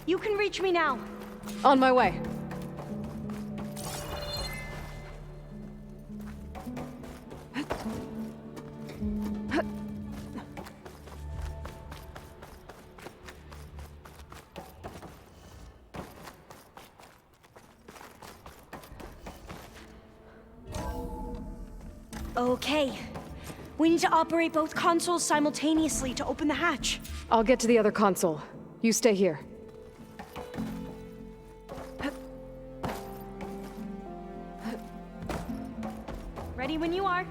You can reach me now. On my way. Okay. We need to operate both consoles simultaneously to open the hatch. I'll get to the other console. You stay here. Ready when you are.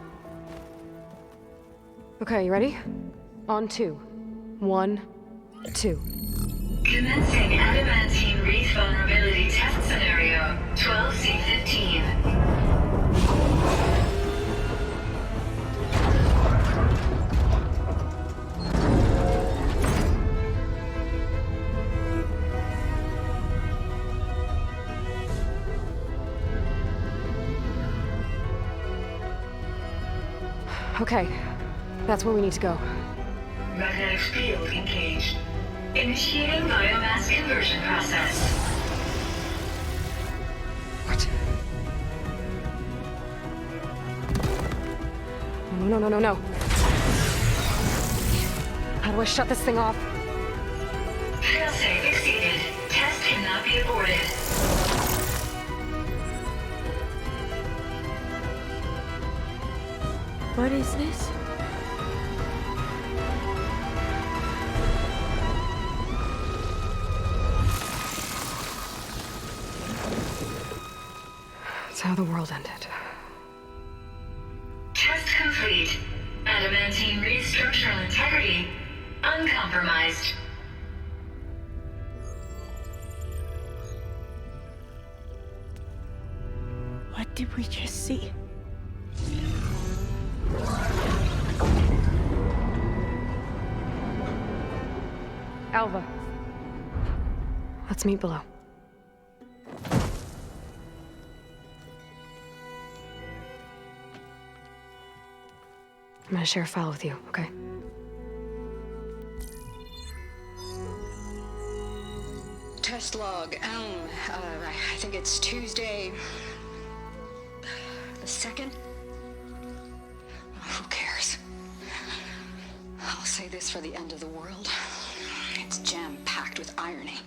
Okay, you ready? On 2. 1, 2. Commencing adamantine wreath vulnerability test scenario 12C15. Okay, that's where we need to go. Magnetic field engaged. Initiating biomass conversion process. What? No. How do I shut this thing off? Failsafe exceeded. Test cannot be aborted. What is this? That's how the world ended. Test complete. Adamantine read structural integrity uncompromised. What did we just see? Alva. Let's meet below. I'm gonna share a file with you, okay? Test log, I think it's Tuesday the 2nd? Who cares? I'll say this for the end of the world. It's jam-packed with irony.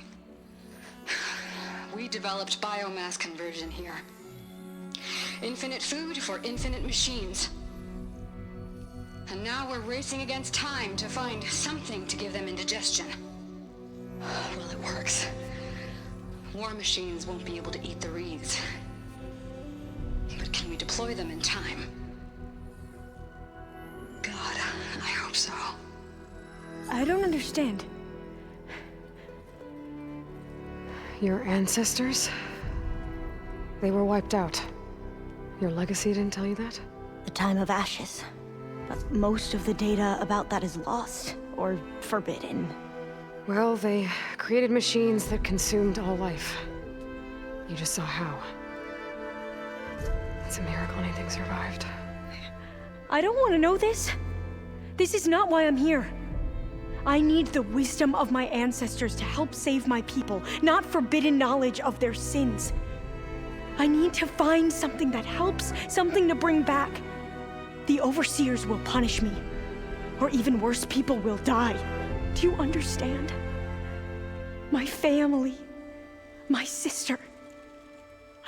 We developed biomass conversion here. Infinite food for infinite machines. And now we're racing against time to find something to give them indigestion. Well, it works. War machines won't be able to eat the wreaths. But can we deploy them in time? God, I hope so. I don't understand. Your ancestors? They were wiped out. Your legacy didn't tell you that? The time of ashes. But most of the data about that is lost, or forbidden. Well, they created machines that consumed all life. You just saw how. It's a miracle anything survived. I don't want to know this. This is not why I'm here. I need the wisdom of my ancestors to help save my people, not forbidden knowledge of their sins. I need to find something that helps, something to bring back. The overseers will punish me. Or even worse, people will die. Do you understand? My family, my sister.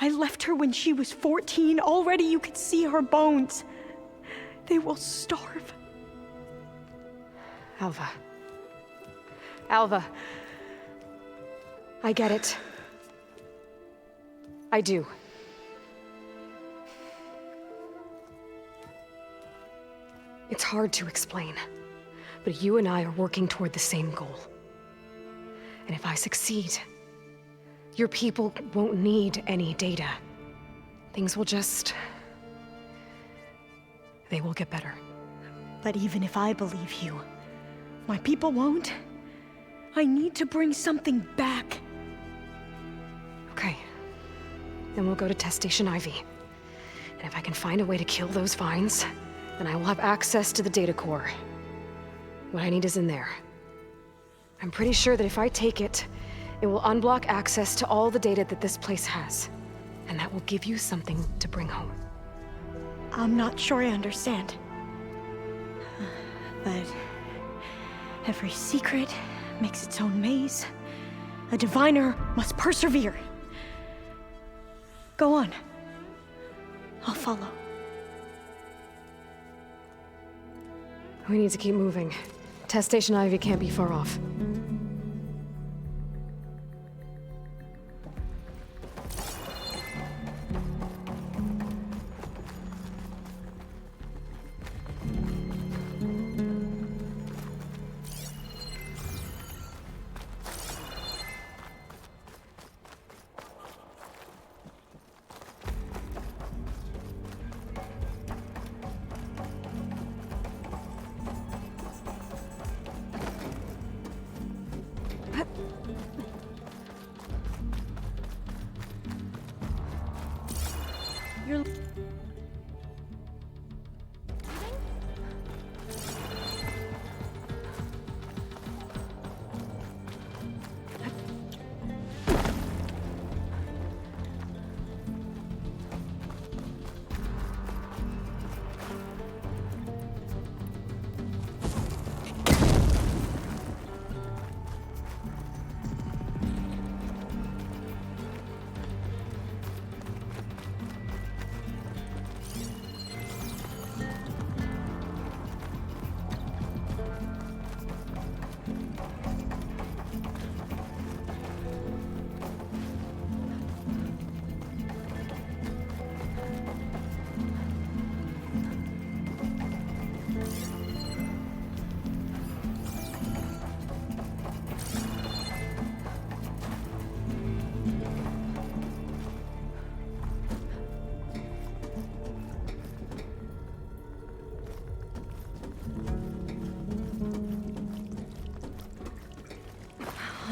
I left her when she was 14. Already you could see her bones. They will starve. Alva. Alva. I get it. I do. It's hard to explain, but you and I are working toward the same goal. And if I succeed, your people won't need any data. Things will just... they will get better. But even if I believe you, my people won't. I need to bring something back. Okay. Then we'll go to Test Station Ivy. And if I can find a way to kill those vines, then I will have access to the data core. What I need is in there. I'm pretty sure that if I take it, it will unblock access to all the data that this place has. And that will give you something to bring home. I'm not sure I understand. But every secret makes its own maze. A diviner must persevere. Go on. I'll follow. We need to keep moving. Test Station Ivy can't be far off. You're...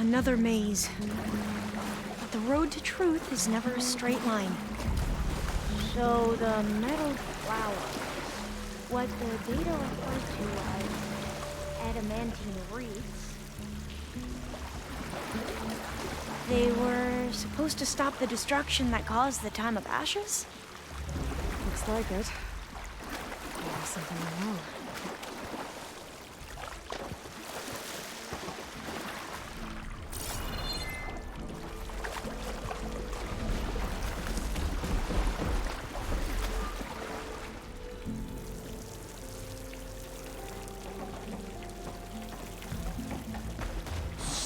Another maze. But the road to truth is never a straight line. So the metal flowers, what the data refers to as adamantine wreaths. They were supposed to stop the destruction that caused the Time of Ashes? Looks like it. There's something wrong.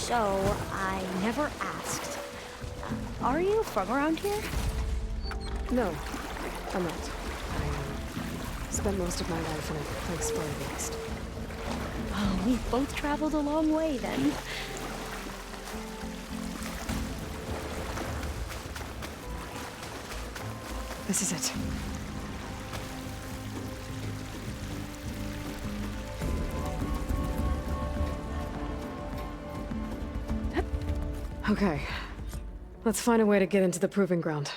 So, I never asked. Are you from around here? No, I'm not. I spent most of my life in a place far east. Oh, we've both traveled a long way then. This is it. Okay. Let's find a way to get into the proving ground.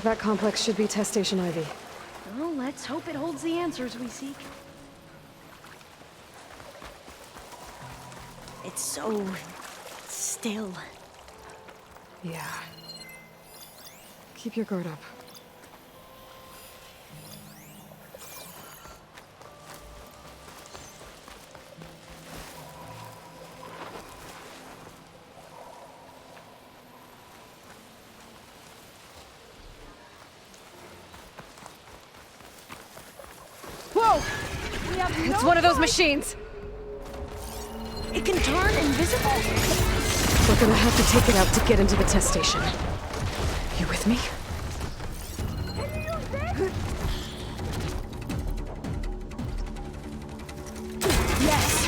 That complex should be Test Station Ivy. Well, let's hope it holds the answers we seek. It's so still. Yeah. Keep your guard up. Whoa! It's one of those machines! It can turn invisible? We're gonna have to take it out to get into the test station. You with me? Yes!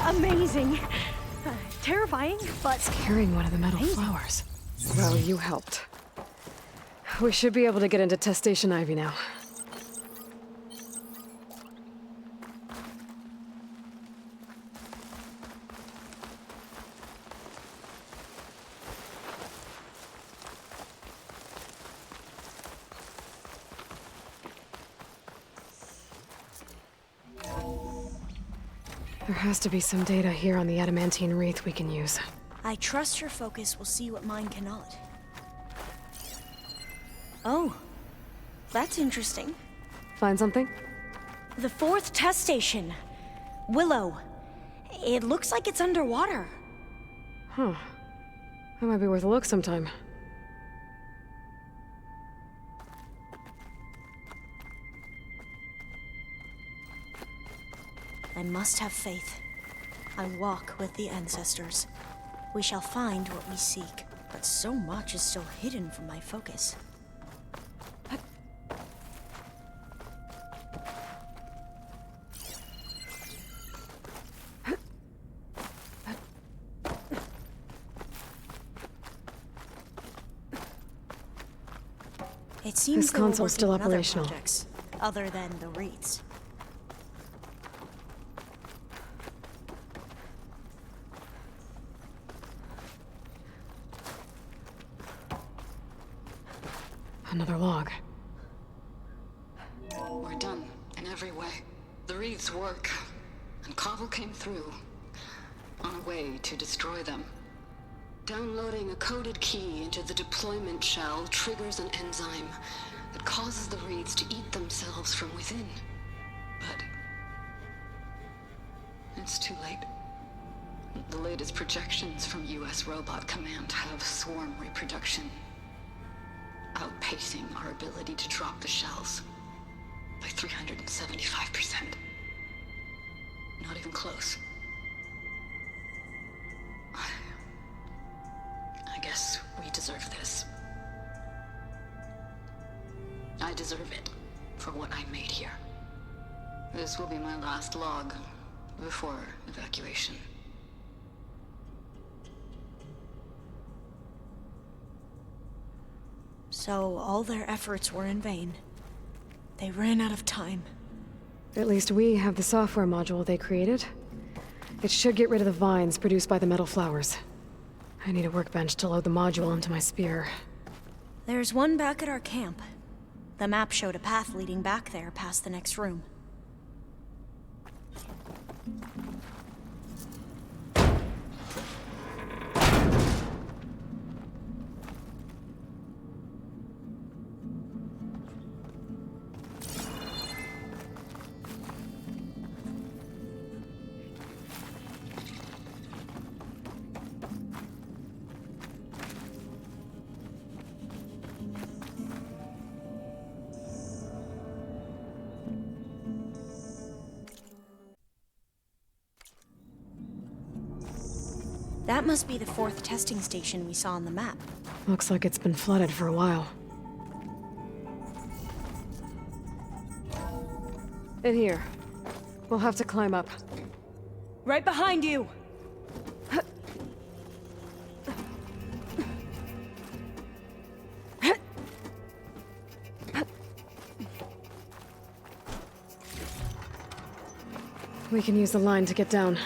Amazing. Terrifying, but... It's carrying one of the metal flowers. Well, you helped. We should be able to get into Test Station Ivy now. There has to be some data here on the adamantine wreath we can use. I trust your focus will see what mine cannot. Oh, that's interesting. Find something? The 4th test station. Willow. It looks like it's underwater. Huh. That might be worth a look sometime. I must have faith. I walk with the ancestors. We shall find what we seek, but so much is still hidden from my focus. It seems This they were console's still working on other operational. projects, other than the wreaths. Another log. We're done, in every way. The wreaths work, and Cobble came through, on a way to destroy them. Downloading a coded key into the deployment shell triggers an enzyme that causes the wreaths to eat themselves from within. But it's too late. The latest projections from US Robot Command have swarm reproduction, outpacing our ability to drop the shells by 375%. Not even close. I guess we deserve this. I deserve it for what I made here. This will be my last log before evacuation. So all their efforts were in vain. They ran out of time. At least we have the software module they created. It should get rid of the vines produced by the metal flowers. I need a workbench to load the module into my spear. There's one back at our camp. The map showed a path leading back there past the next room. That must be the 4th testing station we saw on the map. Looks like it's been flooded for a while. In here. We'll have to climb up. Right behind you! We can use the line to get down.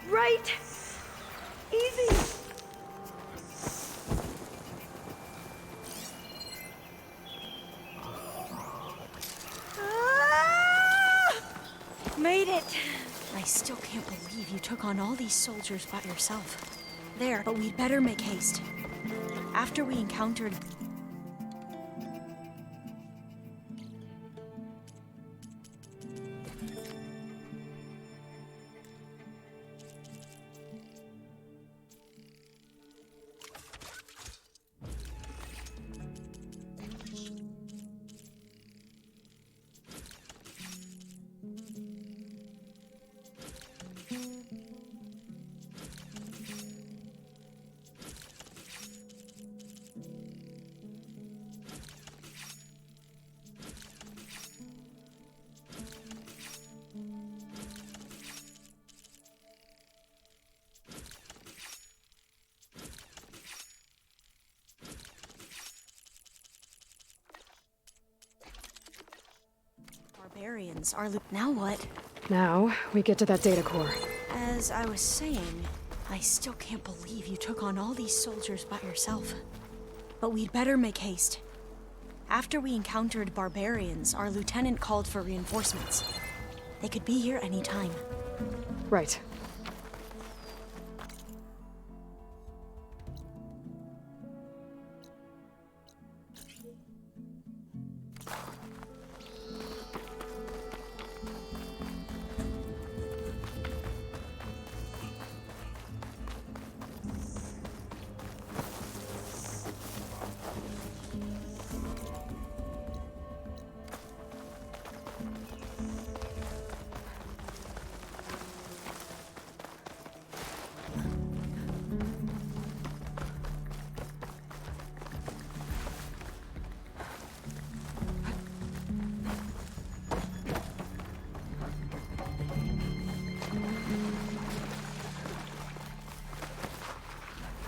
Right! Easy! Made it! I still can't believe you took on all these soldiers by yourself. There, but we'd better make haste. After we encountered... Barbarians are now what? Now, we get to that data core. As I was saying, I still can't believe you took on all these soldiers by yourself. But we'd better make haste. After we encountered barbarians, our lieutenant called for reinforcements. They could be here any time. Right.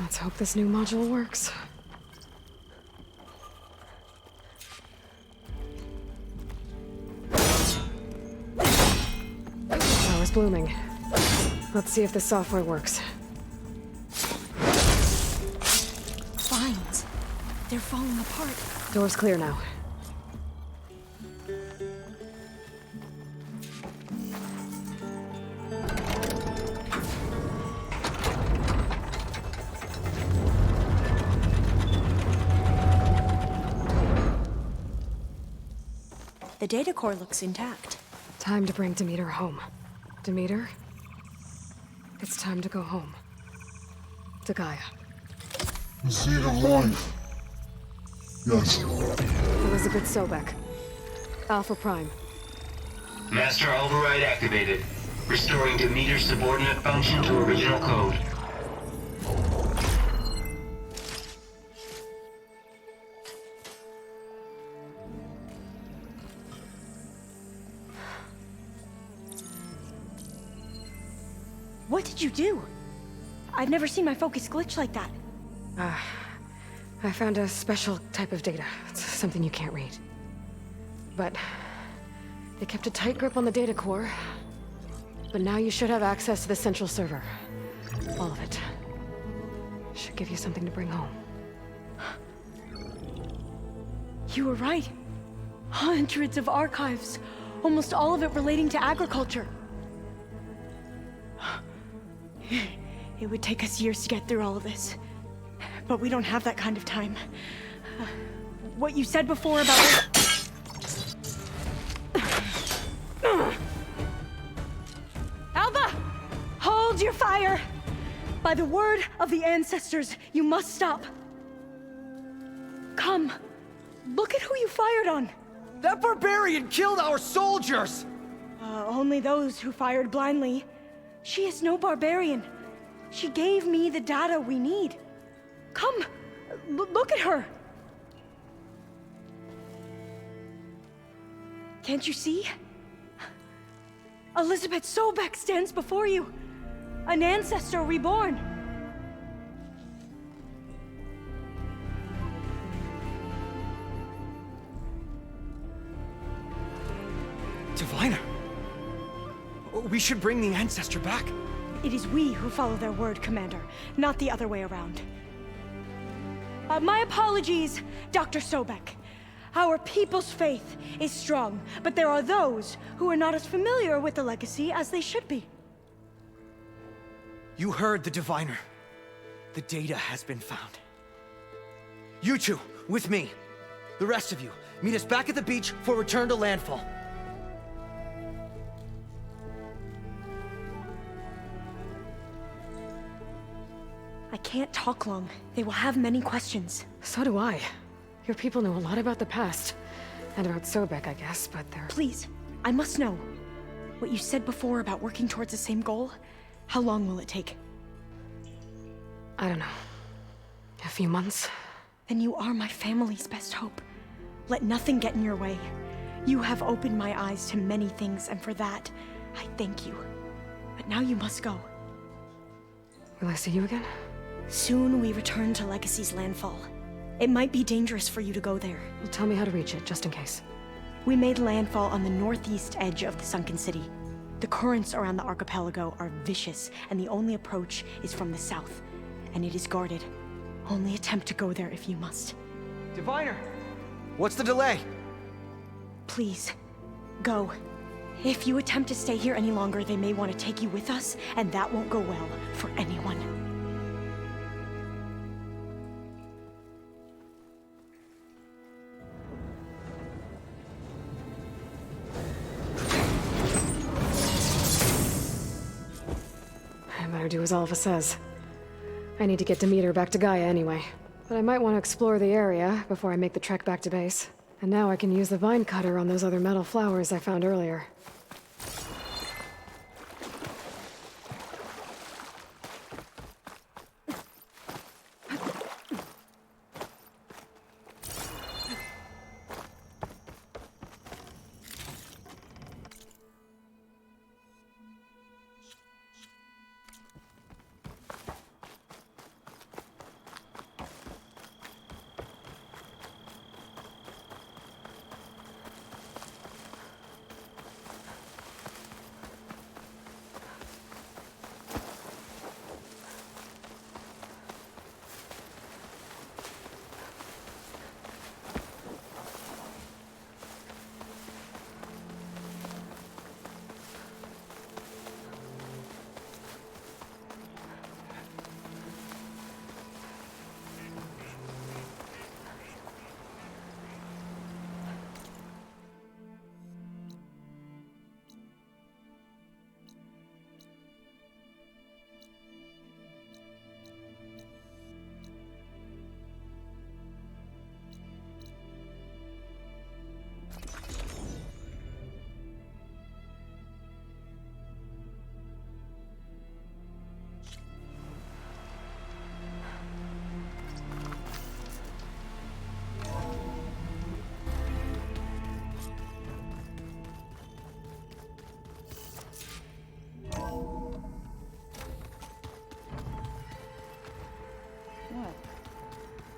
Let's hope this new module works. Flowers blooming. Let's see if the software works. Vines. They're falling apart. Door's clear now. The data core looks intact. Time to bring Demeter home. Demeter? It's time to go home. To Gaia. The seed of life. Yes. Elizabeth Sobek. Alpha Prime. Master override activated. Restoring Demeter's subordinate function to original code. What did you do? I've never seen my focus glitch like that. I found a special type of data. It's something you can't read. But it kept a tight grip on the data core. But now you should have access to the central server. All of it. Should give you something to bring home. You were right. Hundreds of archives. Almost all of it relating to agriculture. It would take us years to get through all of this. But we don't have that kind of time. What you said before about... Alva! Hold your fire! By the word of the ancestors, you must stop. Come. Look at who you fired on. That barbarian killed our soldiers! Only those who fired blindly. She is no barbarian. She gave me the data we need. Come, look at her. Can't you see? Elizabeth Sobek stands before you. An ancestor reborn. Diviner! We should bring the ancestor back. It is we who follow their word, Commander, not the other way around. My apologies, Dr. Sobek. Our people's faith is strong, but there are those who are not as familiar with the legacy as they should be. You heard the diviner. The data has been found. You two, with me. The rest of you, meet us back at the beach for return to landfall. I can't talk long. They will have many questions. So do I. Your people know a lot about the past. And about Sobek, I guess, but they're... Please, I must know. What you said before about working towards the same goal, how long will it take? I don't know. A few months? Then you are my family's best hope. Let nothing get in your way. You have opened my eyes to many things, and for that, I thank you. But now you must go. Will I see you again? Soon we return to Legacy's landfall. It might be dangerous for you to go there. Well, tell me how to reach it, just in case. We made landfall on the northeast edge of the sunken city. The currents around the archipelago are vicious, and the only approach is from the south. And it is guarded. Only attempt to go there if you must. Diviner! What's the delay? Please, go. If you attempt to stay here any longer, they may want to take you with us, and that won't go well for anyone. I better do as Alva says. I need to get Demeter back to Gaia anyway. But I might want to explore the area before I make the trek back to base. And now I can use the vine cutter on those other metal flowers I found earlier.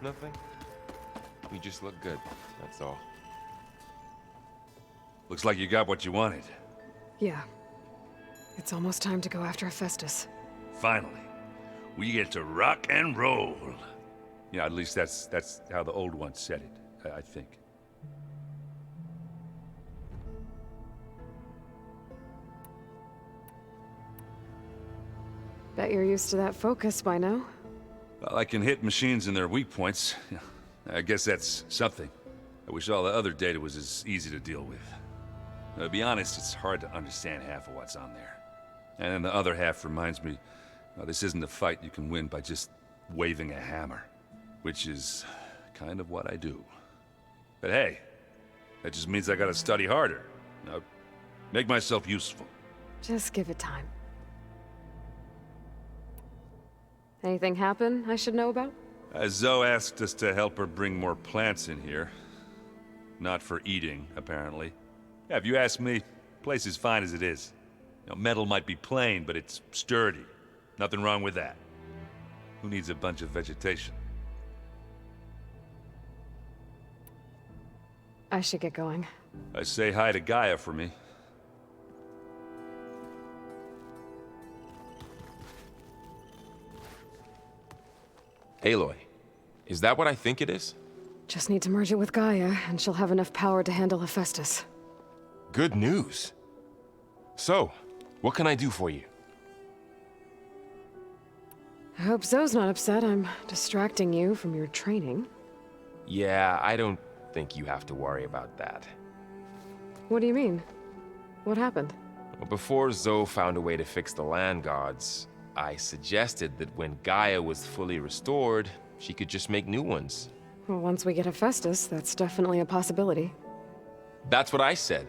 Nothing? You just look good, that's all. Looks like you got what you wanted. Yeah. It's almost time to go after Hephaestus. Finally. We get to rock and roll. Yeah, at least that's how the old one said it, I think. Bet you're used to that focus by now. Well, I can hit machines in their weak points. I guess that's something. I wish all the other data was as easy to deal with. To be honest, it's hard to understand half of what's on there. And then the other half reminds me, this isn't a fight you can win by just waving a hammer. Which is kind of what I do. But hey, that just means I gotta study harder. Now, make myself useful. Just give it time. Anything happen I should know about? Zoe asked us to help her bring more plants in here. Not for eating, apparently. Yeah, if you ask me, the place is fine as it is. You know, metal might be plain, but it's sturdy. Nothing wrong with that. Who needs a bunch of vegetation? I should get going. Say hi to Gaia for me. Aloy, is that what I think it is? Just need to merge it with Gaia, and she'll have enough power to handle Hephaestus. Good news. So, what can I do for you? I hope Zoe's not upset I'm distracting you from your training. Yeah, I don't think you have to worry about that. What do you mean? What happened? Well, before Zoe found a way to fix the land gods, I suggested that when Gaia was fully restored, she could just make new ones. Well, once we get Hephaestus, that's definitely a possibility. That's what I said,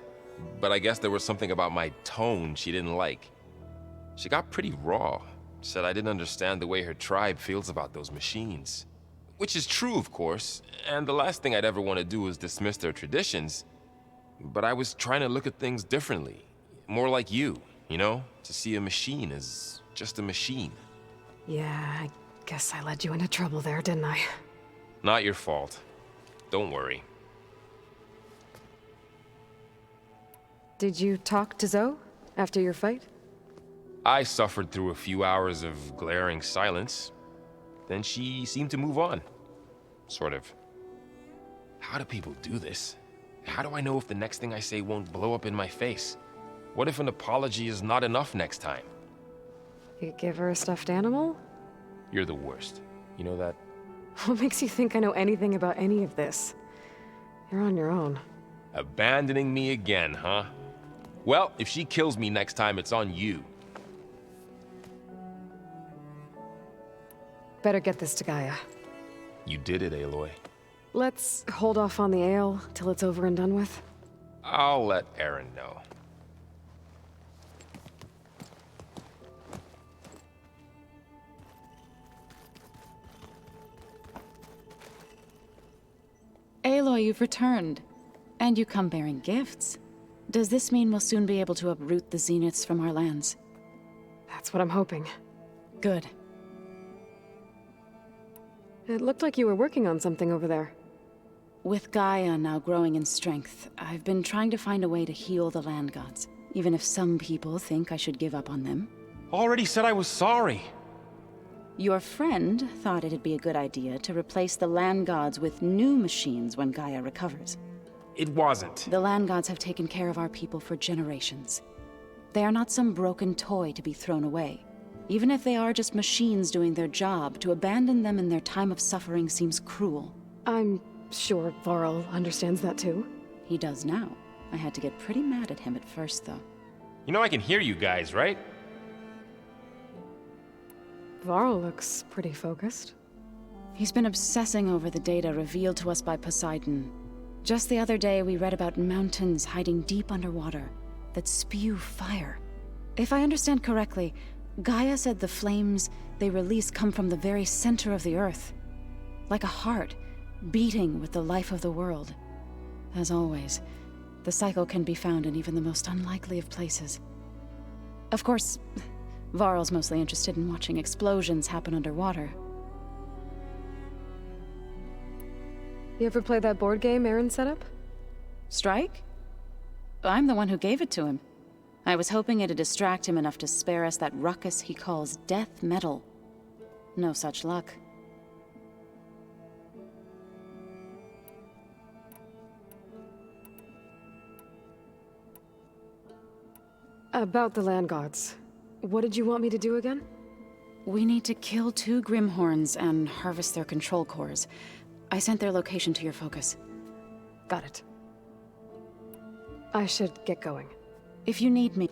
but I guess there was something about my tone she didn't like. She got pretty raw, said I didn't understand the way her tribe feels about those machines. Which is true, of course, and the last thing I'd ever want to do is dismiss their traditions. But I was trying to look at things differently. More like you know? To see a machine as just a machine. Yeah, I guess I led you into trouble there, didn't I? Not your fault. Don't worry. Did you talk to Zoe after your fight? I suffered through a few hours of glaring silence. Then she seemed to move on. Sort of. How do people do this? How do I know if the next thing I say won't blow up in my face? What if an apology is not enough next time? You give her a stuffed animal? You're the worst. You know that? What makes you think I know anything about any of this? You're on your own. Abandoning me again, huh? Well, if she kills me next time, it's on you. Better get this to Gaia. You did it, Aloy. Let's hold off on the ale till it's over and done with. I'll let Aaron know. Aloy, you've returned. And you come bearing gifts. Does this mean we'll soon be able to uproot the Zeniths from our lands? That's what I'm hoping. Good. It looked like you were working on something over there. With Gaia now growing in strength, I've been trying to find a way to heal the land gods, even if some people think I should give up on them. Already said I was sorry. Your friend thought it'd be a good idea to replace the land gods with new machines when Gaia recovers. It wasn't. The land gods have taken care of our people for generations. They are not some broken toy to be thrown away. Even if they are just machines doing their job, to abandon them in their time of suffering seems cruel. I'm sure Varl understands that too. He does now. I had to get pretty mad at him at first, though. You know I can hear you guys, right? Varl looks pretty focused. He's been obsessing over the data revealed to us by Poseidon. Just the other day, we read about mountains hiding deep underwater that spew fire. If I understand correctly, Gaia said the flames they release come from the very center of the earth. Like a heart, beating with the life of the world. As always, the cycle can be found in even the most unlikely of places. Of course, Varl's mostly interested in watching explosions happen underwater. You ever play that board game Aaron set up? Strike? I'm the one who gave it to him. I was hoping it'd distract him enough to spare us that ruckus he calls death metal. No such luck. About the land gods. What did you want me to do again? We need to kill 2 Grimhorns and harvest their control cores. I sent their location to your focus. Got it. I should get going. If you need me.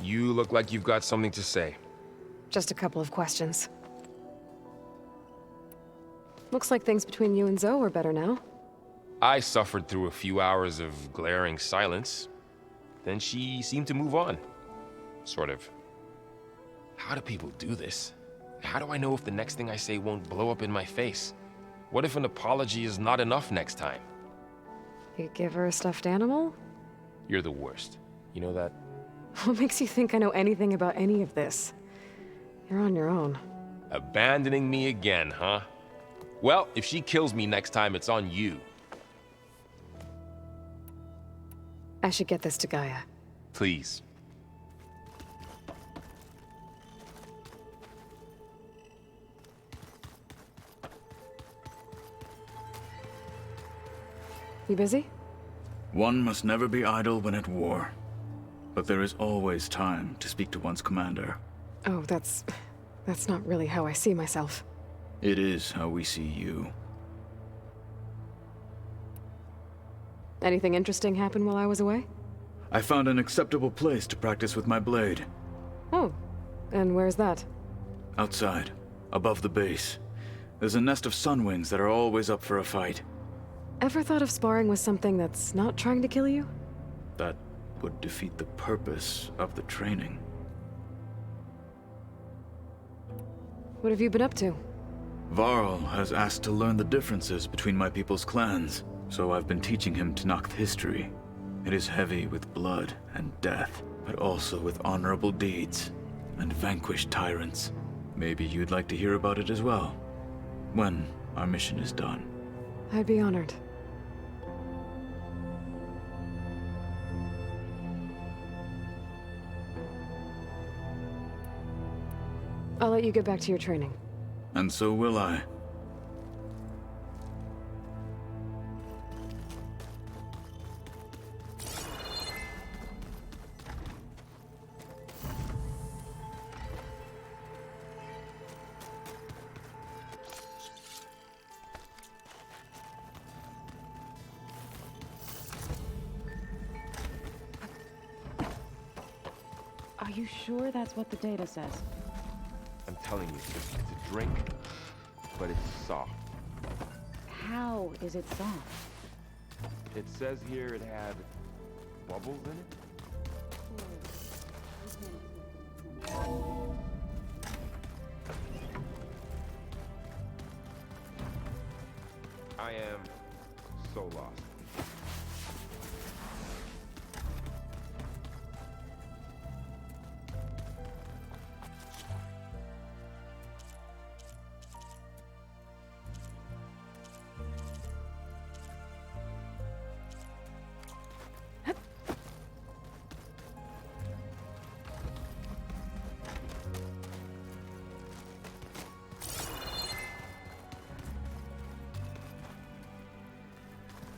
You look like you've got something to say. Just a couple of questions. Looks like things between you and Zoe are better now. I suffered through a few hours of glaring silence. Then she seemed to move on. Sort of. How do people do this? How do I know if the next thing I say won't blow up in my face? What if an apology is not enough next time? You give her a stuffed animal? You're the worst. You know that? What makes you think I know anything about any of this? You're on your own. Abandoning me again, huh? Well, if she kills me next time, it's on you. I should get this to Gaia. Please. You busy? One must never be idle when at war. But there is always time to speak to one's commander. Oh, that's not really how I see myself. It is how we see you. Anything interesting happen while I was away? I found an acceptable place to practice with my blade. Oh, and where's that? Outside, above the base. There's a nest of sunwings that are always up for a fight. Ever thought of sparring with something that's not trying to kill you? That would defeat the purpose of the training. What have you been up to? Varl has asked to learn the differences between my people's clans, so I've been teaching him Tenakth history. It is heavy with blood and death, but also with honorable deeds and vanquished tyrants. Maybe you'd like to hear about it as well, when our mission is done. I'd be honored. I'll let you get back to your training. And so will I. Are you sure that's what the data says? I'm telling you, it's a drink, but it's soft. How is it soft? It says here it had bubbles in it. I am so lost.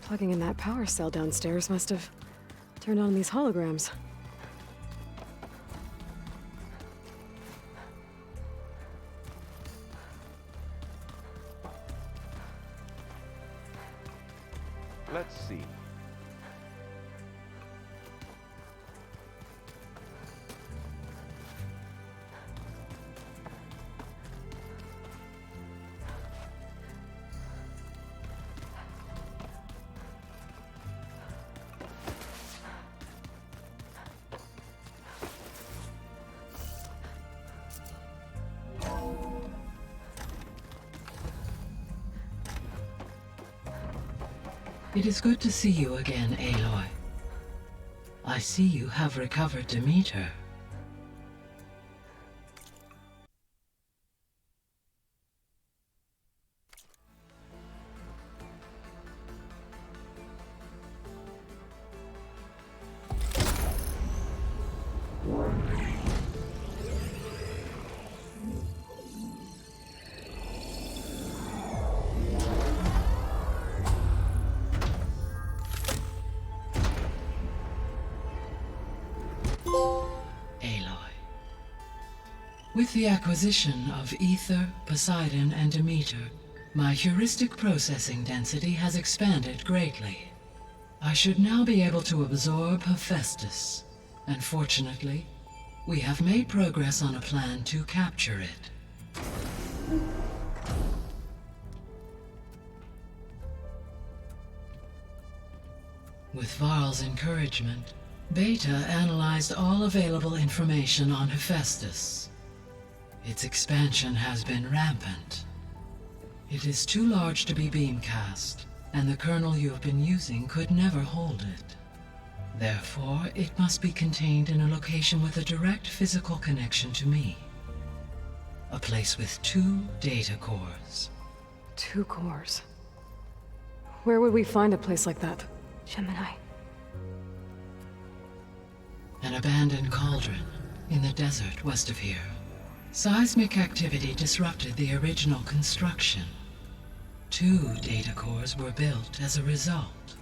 Plugging in that power cell downstairs must have turned on these holograms. Let's see. It is good to see you again, Aloy. I see you have recovered Demeter. With the acquisition of Ether, Poseidon, and Demeter, my heuristic processing density has expanded greatly. I should now be able to absorb Hephaestus, and fortunately, we have made progress on a plan to capture it. With Varl's encouragement, Beta analyzed all available information on Hephaestus. Its expansion has been rampant. It is too large to be beamcast, and the kernel you have been using could never hold it. Therefore, it must be contained in a location with a direct physical connection to me. A place with 2 data cores. 2 cores? Where would we find a place like that? Gemini. An abandoned cauldron in the desert west of here. Seismic activity disrupted the original construction. 2 data cores were built as a result.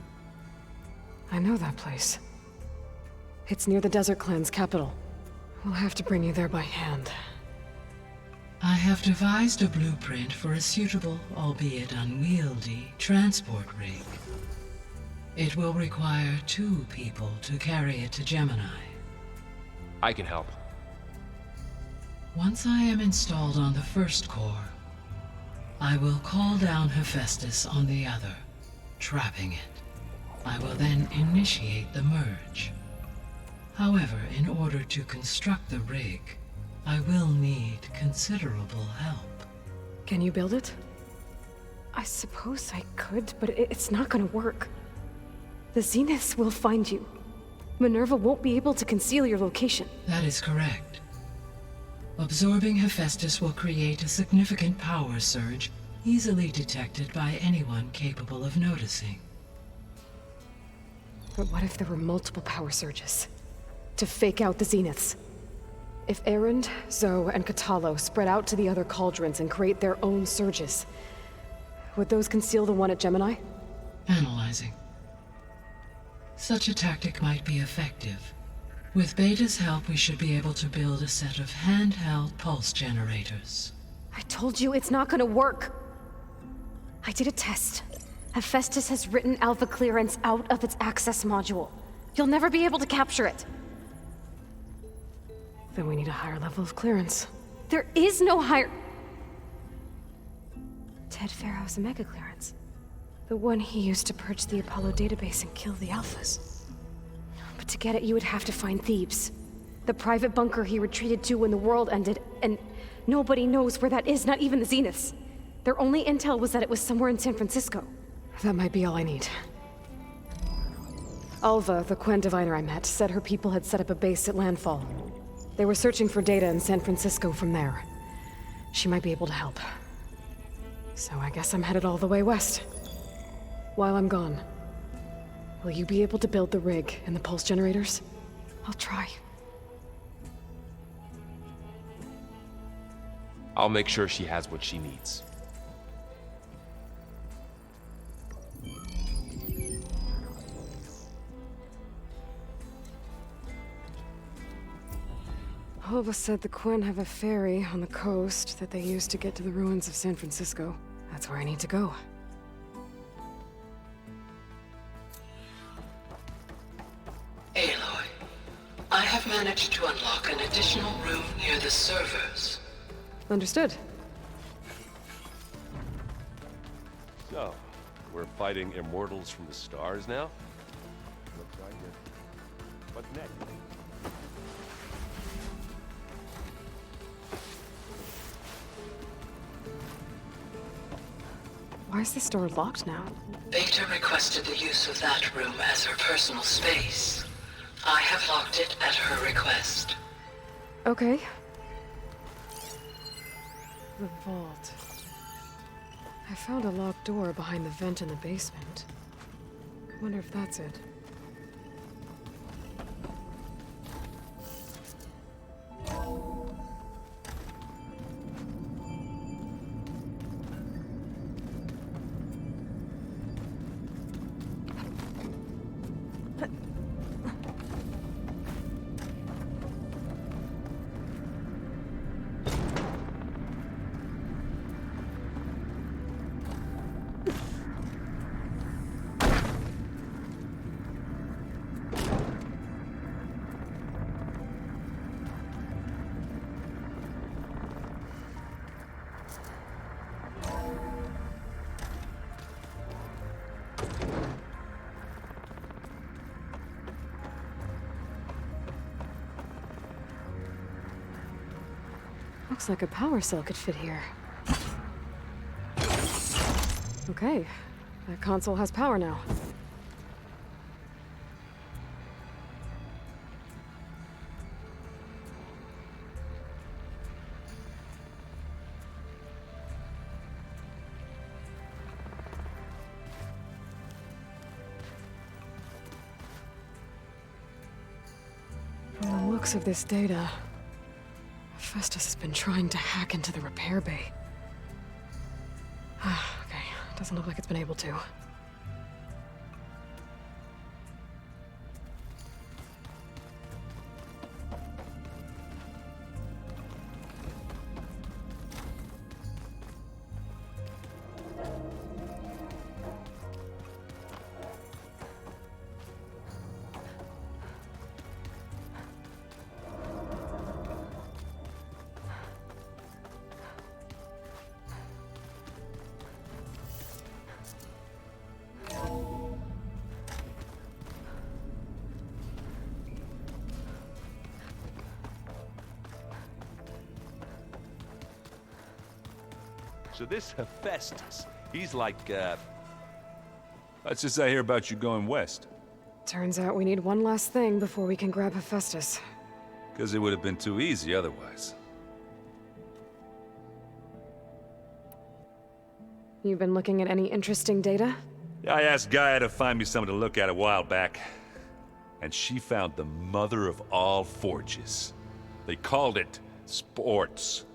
I know that place. It's near the Desert Clan's capital. We'll have to bring you there by hand. I have devised a blueprint for a suitable, albeit unwieldy, transport rig. It will require 2 people to carry it to Gemini. I can help. Once I am installed on the first core, I will call down Hephaestus on the other, trapping it. I will then initiate the merge. However, in order to construct the rig, I will need considerable help. Can you build it? I suppose I could, but it's not gonna work. The Zeniths will find you. Minerva won't be able to conceal your location. That is correct. Absorbing Hephaestus will create a significant power surge, easily detected by anyone capable of noticing. But what if there were multiple power surges? To fake out the Zeniths? If Erend, Zoe, and Katalo spread out to the other cauldrons and create their own surges, would those conceal the one at Gemini? Analyzing. Such a tactic might be effective. With Beta's help, we should be able to build a set of handheld pulse generators. I told you it's not gonna work! I did a test. Hephaestus has written Alpha clearance out of its access module. You'll never be able to capture it. Then we need a higher level of clearance. There is no higher... Ted Farrow's mega clearance. The one he used to purge the Apollo database and kill the Alphas. But to get it, you would have to find Thebes. The private bunker he retreated to when the world ended, and nobody knows where that is, not even the Zeniths. Their only intel was that it was somewhere in San Francisco. That might be all I need. Alva, the Quen diviner I met, said her people had set up a base at landfall. They were searching for data in San Francisco from there. She might be able to help. So I guess I'm headed all the way west. While I'm gone, will you be able to build the rig and the pulse generators? I'll try. I'll make sure she has what she needs. Alva said the Quen have a ferry on the coast that they use to get to the ruins of San Francisco. That's where I need to go. Aloy, I have managed to unlock an additional room near the servers. Understood. So, we're fighting immortals from the stars now? Looks like it. What's next? Why is this door locked now? Beta requested the use of that room as her personal space. I have locked it at her request. Okay. The vault. I found a locked door behind the vent in the basement. I wonder if that's it. Looks like a power cell could fit here. Okay, that console has power now. From the looks of this data, Festus has been trying to hack into the repair bay. Okay, doesn't look like it's been able to. So this Hephaestus, he's like, Let's just say I hear about you going west. Turns out we need one last thing before we can grab Hephaestus. Because it would have been too easy otherwise. You've been looking at any interesting data? I asked Gaia to find me something to look at a while back. And she found the mother of all forges. They called it sports.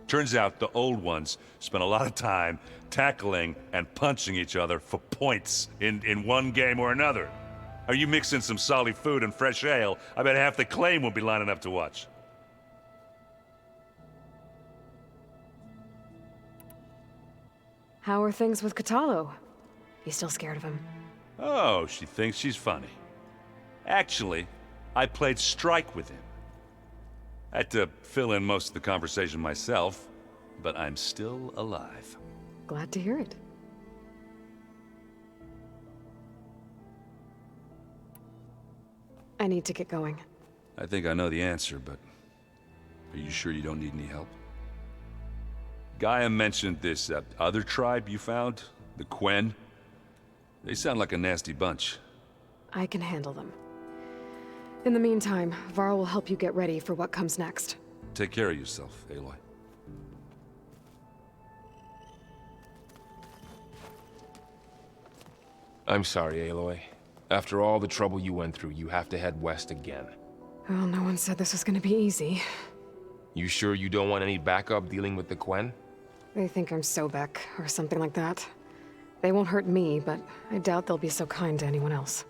Turns out the old ones spent a lot of time tackling and punching each other for points in one game or another. Are you mixing some solid food and fresh ale? I bet half the claim will be lining up to watch. How are things with Katalo? You still scared of him? Oh, she thinks she's funny. Actually, I played strike with him. I had to fill in most of the conversation myself, but I'm still alive. Glad to hear it. I need to get going. I think I know the answer, but are you sure you don't need any help? Gaia mentioned this other tribe you found, the Quen. They sound like a nasty bunch. I can handle them. In the meantime, Varl will help you get ready for what comes next. Take care of yourself, Aloy. I'm sorry, Aloy. After all the trouble you went through, you have to head west again. Well, no one said this was gonna be easy. You sure you don't want any backup dealing with the Quen? They think I'm Sobek, or something like that. They won't hurt me, but I doubt they'll be so kind to anyone else.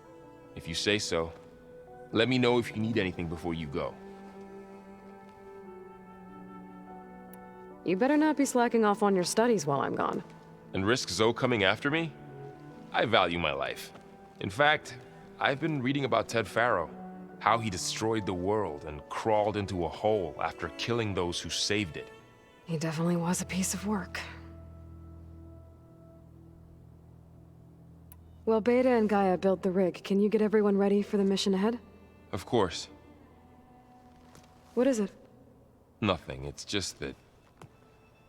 If you say so. Let me know if you need anything before you go. You better not be slacking off on your studies while I'm gone. And risk Zoe coming after me? I value my life. In fact, I've been reading about Ted Faro. How he destroyed the world and crawled into a hole after killing those who saved it. He definitely was a piece of work. Well, Beta and Gaia built the rig. Can you get everyone ready for the mission ahead? Of course. What is it? Nothing. It's just that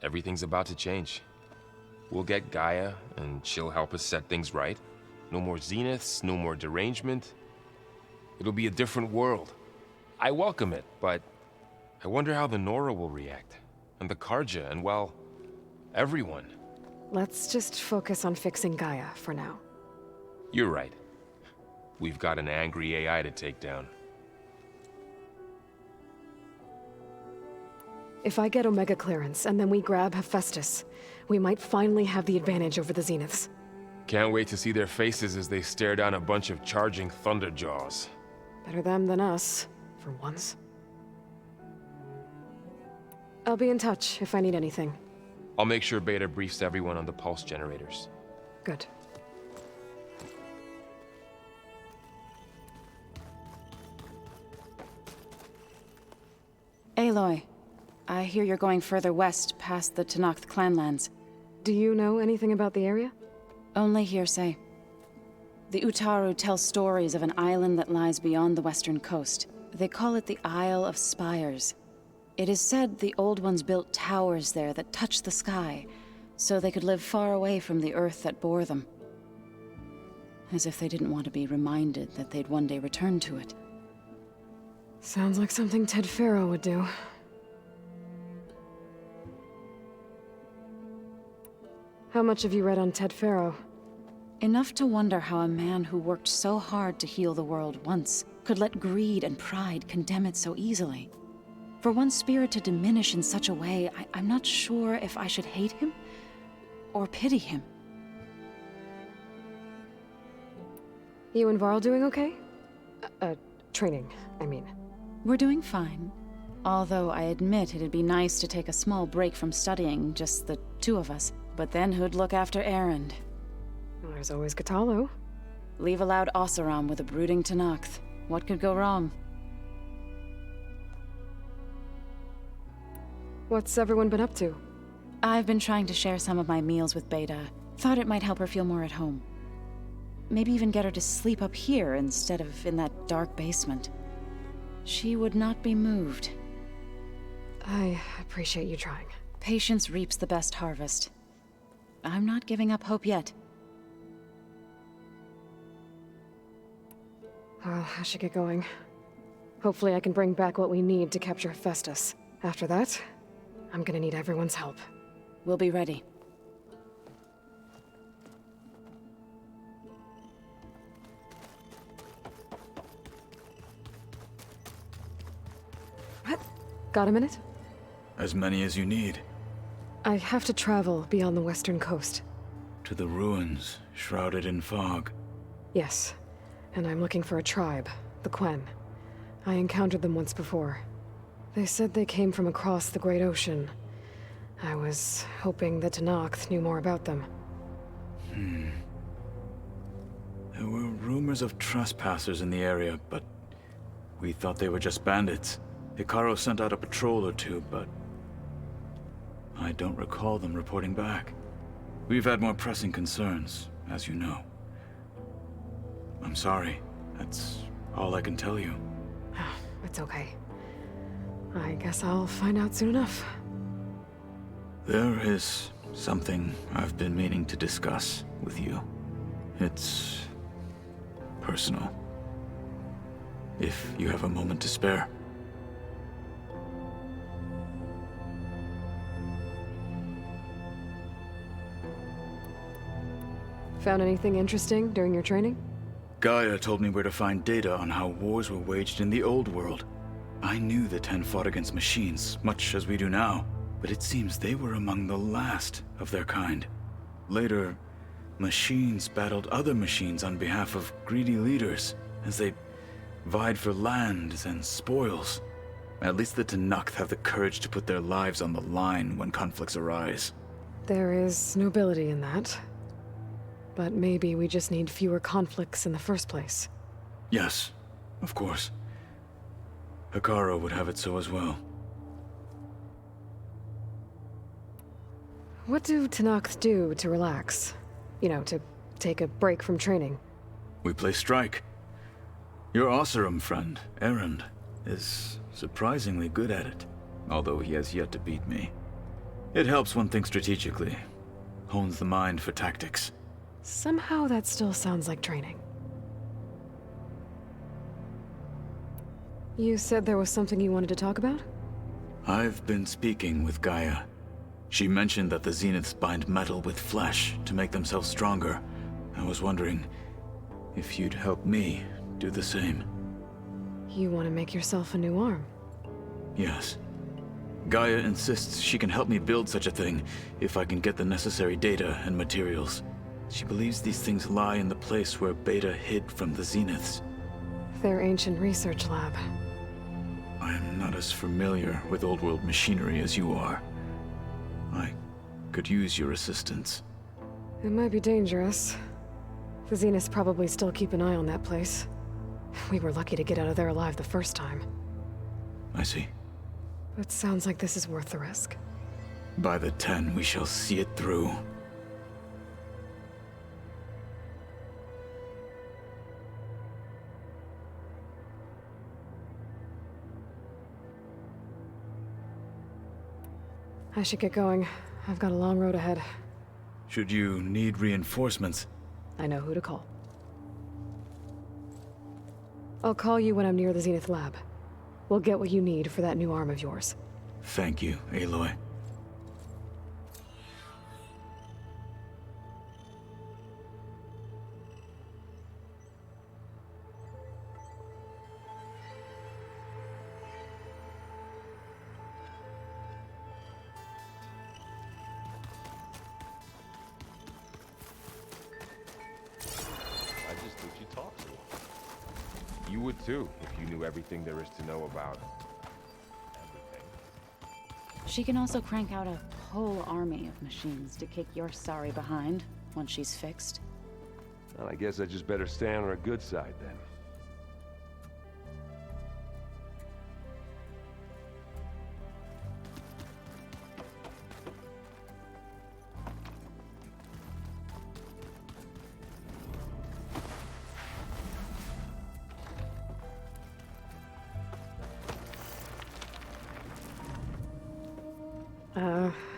everything's about to change. We'll get Gaia, and she'll help us set things right. No more zeniths, no more derangement. It'll be a different world. I welcome it, but I wonder how the Nora will react. And the Karja, and well, everyone. Let's just focus on fixing Gaia for now. You're right. We've got an angry AI to take down. If I get Omega clearance, and then we grab Hephaestus, we might finally have the advantage over the Zeniths. Can't wait to see their faces as they stare down a bunch of charging Thunderjaws. Better them than us, for once. I'll be in touch if I need anything. I'll make sure Beta briefs everyone on the pulse generators. Good. Aloy, I hear you're going further west past the Tenakth clanlands. Do you know anything about the area? Only hearsay. The Utaru tell stories of an island that lies beyond the western coast. They call it the Isle of Spires. It is said the Old Ones built towers there that touched the sky, so they could live far away from the earth that bore them. As if they didn't want to be reminded that they'd one day return to it. Sounds like something Ted Faro would do. How much have you read on Ted Faro? Enough to wonder how a man who worked so hard to heal the world once could let greed and pride condemn it so easily. For one's spirit to diminish in such a way, I'm not sure if I should hate him or pity him. You and Varl doing okay? Training, I mean. We're doing fine. Although I admit it'd be nice to take a small break from studying, just the two of us. But then who'd look after Erend? Well, there's always Gatalo. Leave a loud Oseram with a brooding Tenakth. What could go wrong? What's everyone been up to? I've been trying to share some of my meals with Beta. Thought it might help her feel more at home. Maybe even get her to sleep up here instead of in that dark basement. She would not be moved. I appreciate you trying. Patience reaps the best harvest. I'm not giving up hope yet. Well, I should get going. Hopefully I can bring back what we need to capture Hephaestus. After that, I'm gonna need everyone's help. We'll be ready. What? Got a minute? As many as you need. I have to travel beyond the western coast. To the ruins, shrouded in fog. Yes, and I'm looking for a tribe, the Quen. I encountered them once before. They said they came from across the Great Ocean. I was hoping that Tenakth knew more about them. There were rumors of trespassers in the area, but we thought they were just bandits. Hikaru sent out a patrol or two, but I don't recall them reporting back. We've had more pressing concerns, as you know. I'm sorry. That's all I can tell you. It's okay. I guess I'll find out soon enough. There is something I've been meaning to discuss with you. It's personal. If you have a moment to spare. Found anything interesting during your training? Gaia told me where to find data on how wars were waged in the old world. I knew the Ten fought against machines, much as we do now, but it seems they were among the last of their kind. Later, machines battled other machines on behalf of greedy leaders, as they vied for lands and spoils. At least the Tenakth have the courage to put their lives on the line when conflicts arise. There is nobility in that. But maybe we just need fewer conflicts in the first place. Yes, of course. Hikaru would have it so as well. What do Tenakth do to relax? You know, to take a break from training? We play strike. Your Oseram friend, Erend, is surprisingly good at it, although he has yet to beat me. It helps one think strategically, hones the mind for tactics. Somehow that still sounds like training. You said there was something you wanted to talk about? I've been speaking with Gaia. She mentioned that the Zeniths bind metal with flesh to make themselves stronger. I was wondering if you'd help me do the same. You want to make yourself a new arm? Yes. Gaia insists she can help me build such a thing if I can get the necessary data and materials. She believes these things lie in the place where Beta hid from the Zeniths. Their ancient research lab. I am not as familiar with old world machinery as you are. I could use your assistance. It might be dangerous. The Zeniths probably still keep an eye on that place. We were lucky to get out of there alive the first time. I see. It sounds like this is worth the risk. By the 10, we shall see it through. I should get going. I've got a long road ahead. Should you need reinforcements? I know who to call. I'll call you when I'm near the Zenith lab. We'll get what you need for that new arm of yours. Thank you, Aloy. You would too, if you knew everything there is to know about everything. She can also crank out a whole army of machines to kick your sorry behind once she's fixed. Well, I guess I just better stay on her good side then.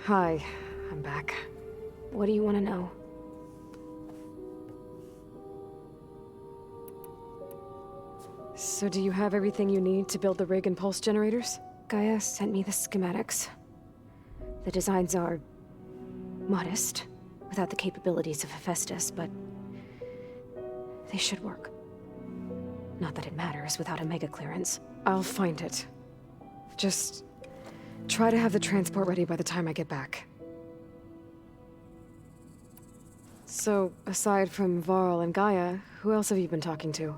Hi. I'm back. What do you want to know? So do you have everything you need to build the rig and pulse generators? Gaia sent me the schematics. The designs are modest, without the capabilities of Hephaestus, but they should work. Not that it matters without a mega clearance. I'll find it. Just try to have the transport ready by the time I get back. So, aside from Varl and Gaia, who else have you been talking to?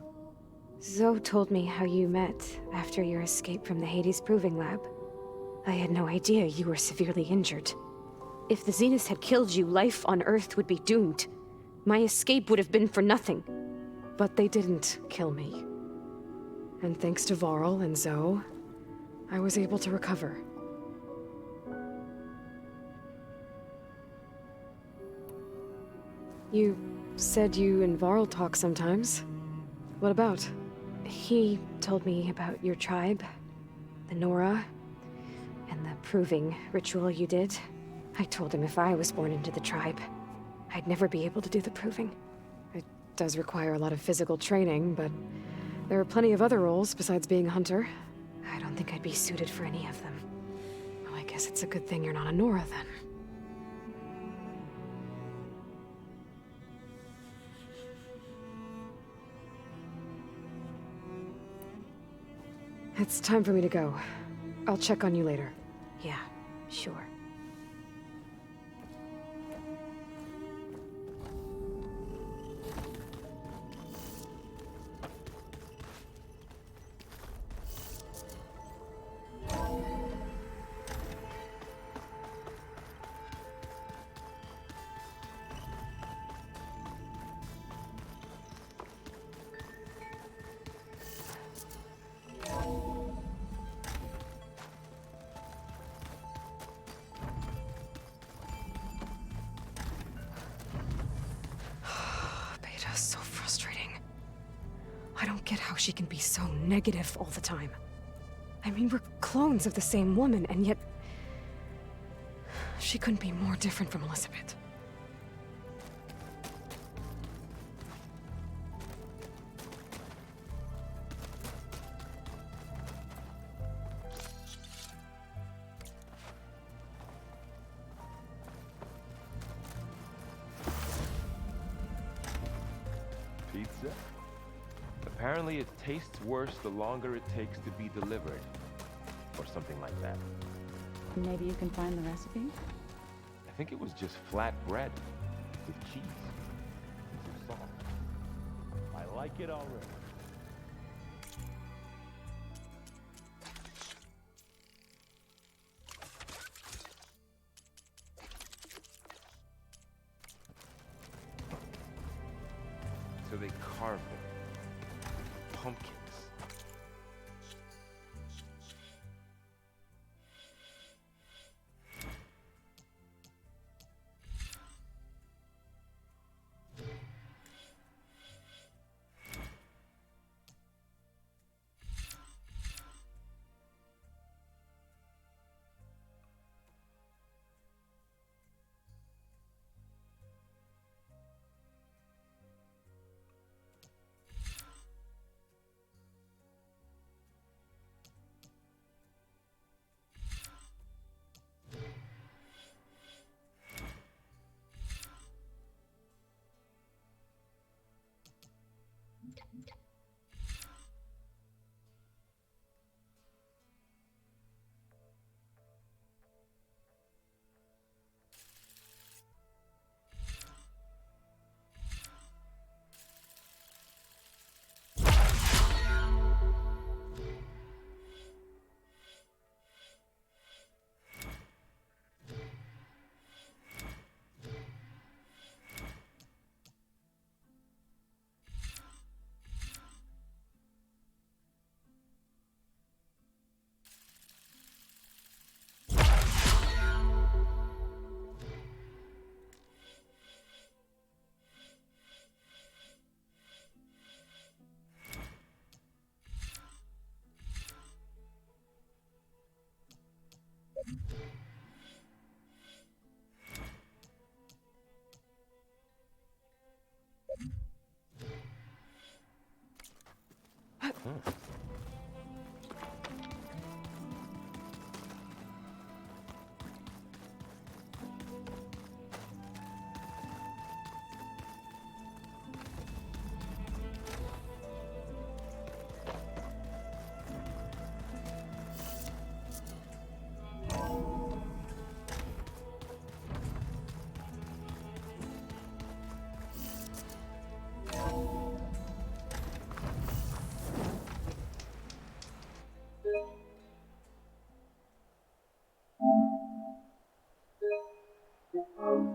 Zoe told me how you met after your escape from the Hades Proving Lab. I had no idea you were severely injured. If the Zeniths had killed you, life on Earth would be doomed. My escape would have been for nothing. But they didn't kill me. And thanks to Varl and Zoe, I was able to recover. You said you and Varl talk sometimes. What about? He told me about your tribe, the Nora, and the proving ritual you did. I told him if I was born into the tribe, I'd never be able to do the proving. It does require a lot of physical training, but there are plenty of other roles besides being a hunter. I don't think I'd be suited for any of them. Well, I guess it's a good thing you're not a Nora, then. It's time for me to go. I'll check on you later. Yeah, sure. So frustrating. I don't get how she can be so negative all the time. I mean, we're clones of the same woman, and yet she couldn't be more different from Elizabeth. Pizza? Apparently it tastes worse the longer it takes to be delivered. Or something like that. Maybe you can find the recipe? I think it was just flat bread with cheese and some salt. I like it already. So they carved it with pumpkins.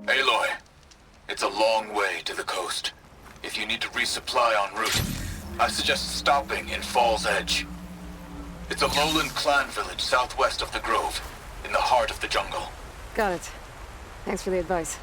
Aloy, it's a long way to the coast. If you need to resupply en route, I suggest stopping in Fall's Edge. It's a lowland clan village southwest of the Grove, in the heart of the jungle. Got it. Thanks for the advice.